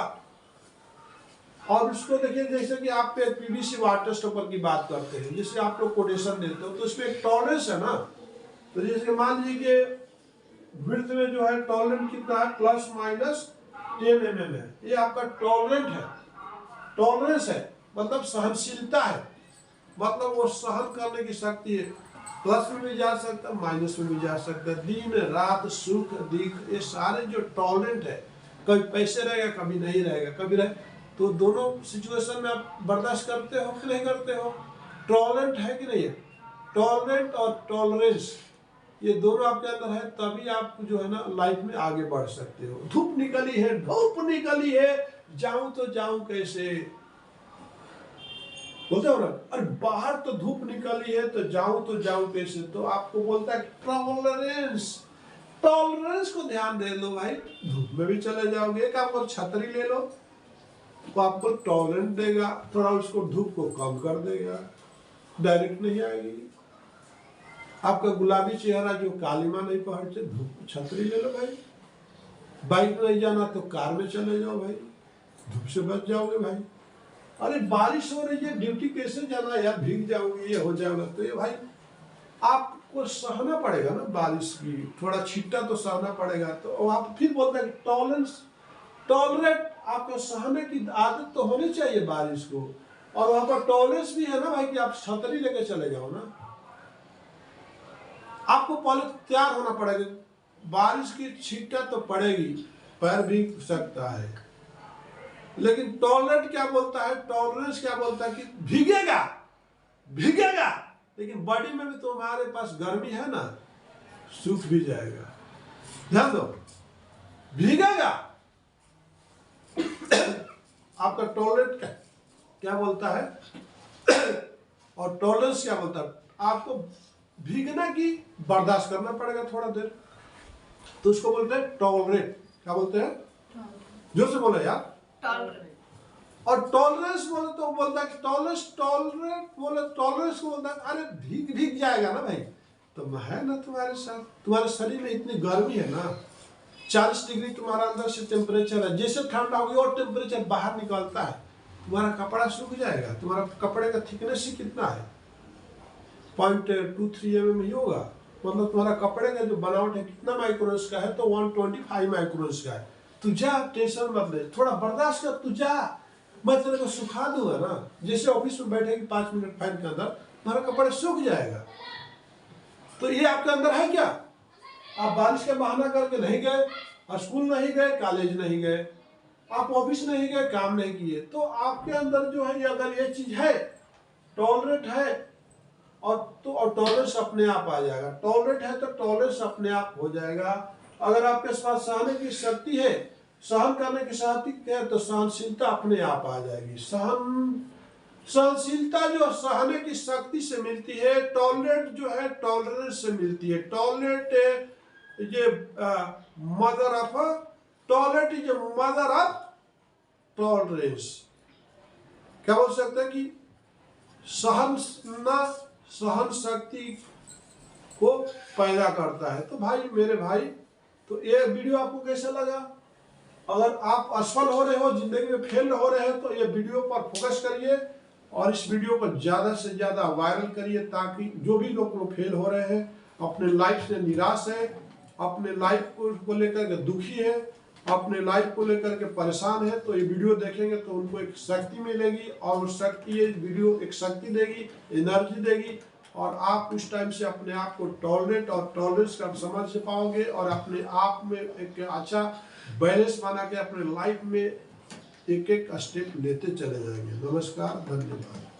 और उसको देखिए जैसे कि आप पे पीवीसी वाटर स्टॉपर की बात करते हैं, जैसे आप लोग कोटेशन देते हो तो उसमें एक टॉलरेंस है ना। तो जैसे मान लीजिए विड्थ में जो है टॉलरेंट कितना है, ±10 mm है, ये आपका टॉलरेंट है, टॉलरेंस है, मतलब सहनशीलता है, मतलब वो सहन करने की शक्ति है। प्लस में भी जा सकता है, माइनस में भी जा सकता है, दिन रात सुख दुख, ये सारे जो टॉलरेंट है, कभी पैसे रहेगा कभी नहीं रहेगा, कभी रहे, तो दोनों सिचुएशन में आप बर्दाश्त करते हो कि नहीं करते हो। टॉलरेंट है कि नहीं है, टॉलरेंट और टॉलरेंस ये दोनों आपके अंदर है, तभी आप जो है ना लाइफ में आगे बढ़ सकते हो। धूप निकली है, धूप निकली है, जाऊं तो जाऊं कैसे, बोलते हो ना, अरे बाहर तो धूप निकली है तो जाऊं कैसे। तो आपको बोलता है टॉलरेंस, टॉलरेंस को ध्यान दे लो भाई, धूप में भी चले जाओगे। एक आपको छतरी ले लो तो आपको टॉलरेंट देगा, थोड़ा उसको धूप को कम कर देगा, डायरेक्ट नहीं आएगी। आपका गुलाबी चेहरा जो कालीमा नहीं पहनते, धूप छतरी ले लो भाई। बाइक में नहीं जाना तो कार में चले जाओ भाई, धूप से बच जाओगे भाई। अरे बारिश हो रही है, ड्यूटी कैसे जाना यार, भीग जाओगे, ये हो जाएगा, तो ये भाई आपको सहना पड़ेगा ना बारिश की, थोड़ा छींटा तो सहना पड़ेगा। तो आप फिर बोलते हैं टॉलरेंस, टॉलरेट, आपको सहने की आदत तो होनी चाहिए बारिश को। और वहां पर टॉलरेंस भी है ना भाई कि आप छतरी लेके चले जाओ ना। आपको पहले तैयार होना पड़ेगा, बारिश की छींटा तो पड़ेगी, पैर भीग सकता है, लेकिन टॉलरेट क्या बोलता है, टॉलरेंस क्या बोलता है कि भीगेगा, भीगेगा, लेकिन बॉडी में भी तुम्हारे पास गर्मी है ना, सूख भी जाएगा। ध्यान दो, भीगेगा। आपका टॉलरेट क्या बोलता है और टॉलरेंस क्या बोलता है, आपको भीगना की बर्दाश्त करना पड़ेगा थोड़ा देर, तो उसको बोलते हैं टॉलरेट। क्या बोलते हैं, जोर से बोलो यार, टॉलरेंस। और टॉलरेंस बोले तो बोलता है टॉलरेंस, टॉलरेट बोले टॉलरेंस को बोलता है अरे भीग जाएगा ना भाई, तो है ना तुम्हारे साथ, तुम्हारे शरीर में इतनी गर्मी है ना, 40 डिग्री तुम्हारा अंदर से टेम्परेचर है, जैसे ठंडा होगी और टेम्परेचर बाहर निकलता है, तुम्हारा कपड़ा सूख जाएगा। तुम्हारा कपड़े का थिकनेस ही कितना है, 0.23 mm ही होगा, मतलब तुम्हारा कपड़े का जो बनावट है कितना माइक्रोन्स का है, तो 125 माइक्रोन्स का है। तू जा, टेंशन मत ले, थोड़ा बर्दाश्त कर, तू जा, मैं तेरे को सुखा दूंगा ना। जैसे ऑफिस में बैठेगी 5 मिनट फैन के अंदर, तुम्हारा कपड़ा सूख जाएगा। तो ये आपके अंदर है क्या, आप बारिश का बहाना करके नहीं गए, स्कूल नहीं गए, कॉलेज नहीं गए, आप ऑफिस नहीं गए, काम नहीं किए, तो आपके अंदर जो है अगर ये चीज है, टॉलरेट है, और टॉलरेंस अपने आप आ जाएगा। टॉलरेट है तो टॉलरेंस अपने आप हो जाएगा। अगर आपके पास सहने की शक्ति है, सहन करने की शक्ति है, तो सहनशीलता अपने आप आ जाएगी। सहनशीलता जो सहने की शक्ति से मिलती है, टॉलरेट जो है टॉलरेंस से मिलती है। टॉलरेट ये mother of, tolerate is mother of tolerance. क्या बोल सकते हैं कि सहन शक्ति को पैदा करता है। तो भाई मेरे भाई, तो ये वीडियो आपको कैसा लगा? अगर आप असफल हो रहे हो, जिंदगी में फेल हो रहे हैं, तो ये वीडियो पर फोकस करिए और इस वीडियो को ज़्यादा से ज़्यादा वायरल करिए, ताकि जो भी लोग फेल हो रहे हैं, अपने लाइफ से निराश है, अपने लाइफ को लेकर के दुखी है, अपने लाइफ को लेकर के परेशान है, तो ये वीडियो देखेंगे तो उनको एक शक्ति मिलेगी, और उस शक्ति, ये वीडियो एक शक्ति देगी, एनर्जी देगी, और आप उस टाइम से अपने आप को टॉलरेट और टॉलरेंस का समझ पाओगे, और अपने आप में एक अच्छा बैलेंस बना के अपने लाइफ में एक एक स्टेप लेते चले जाएंगे। नमस्कार, धन्यवाद।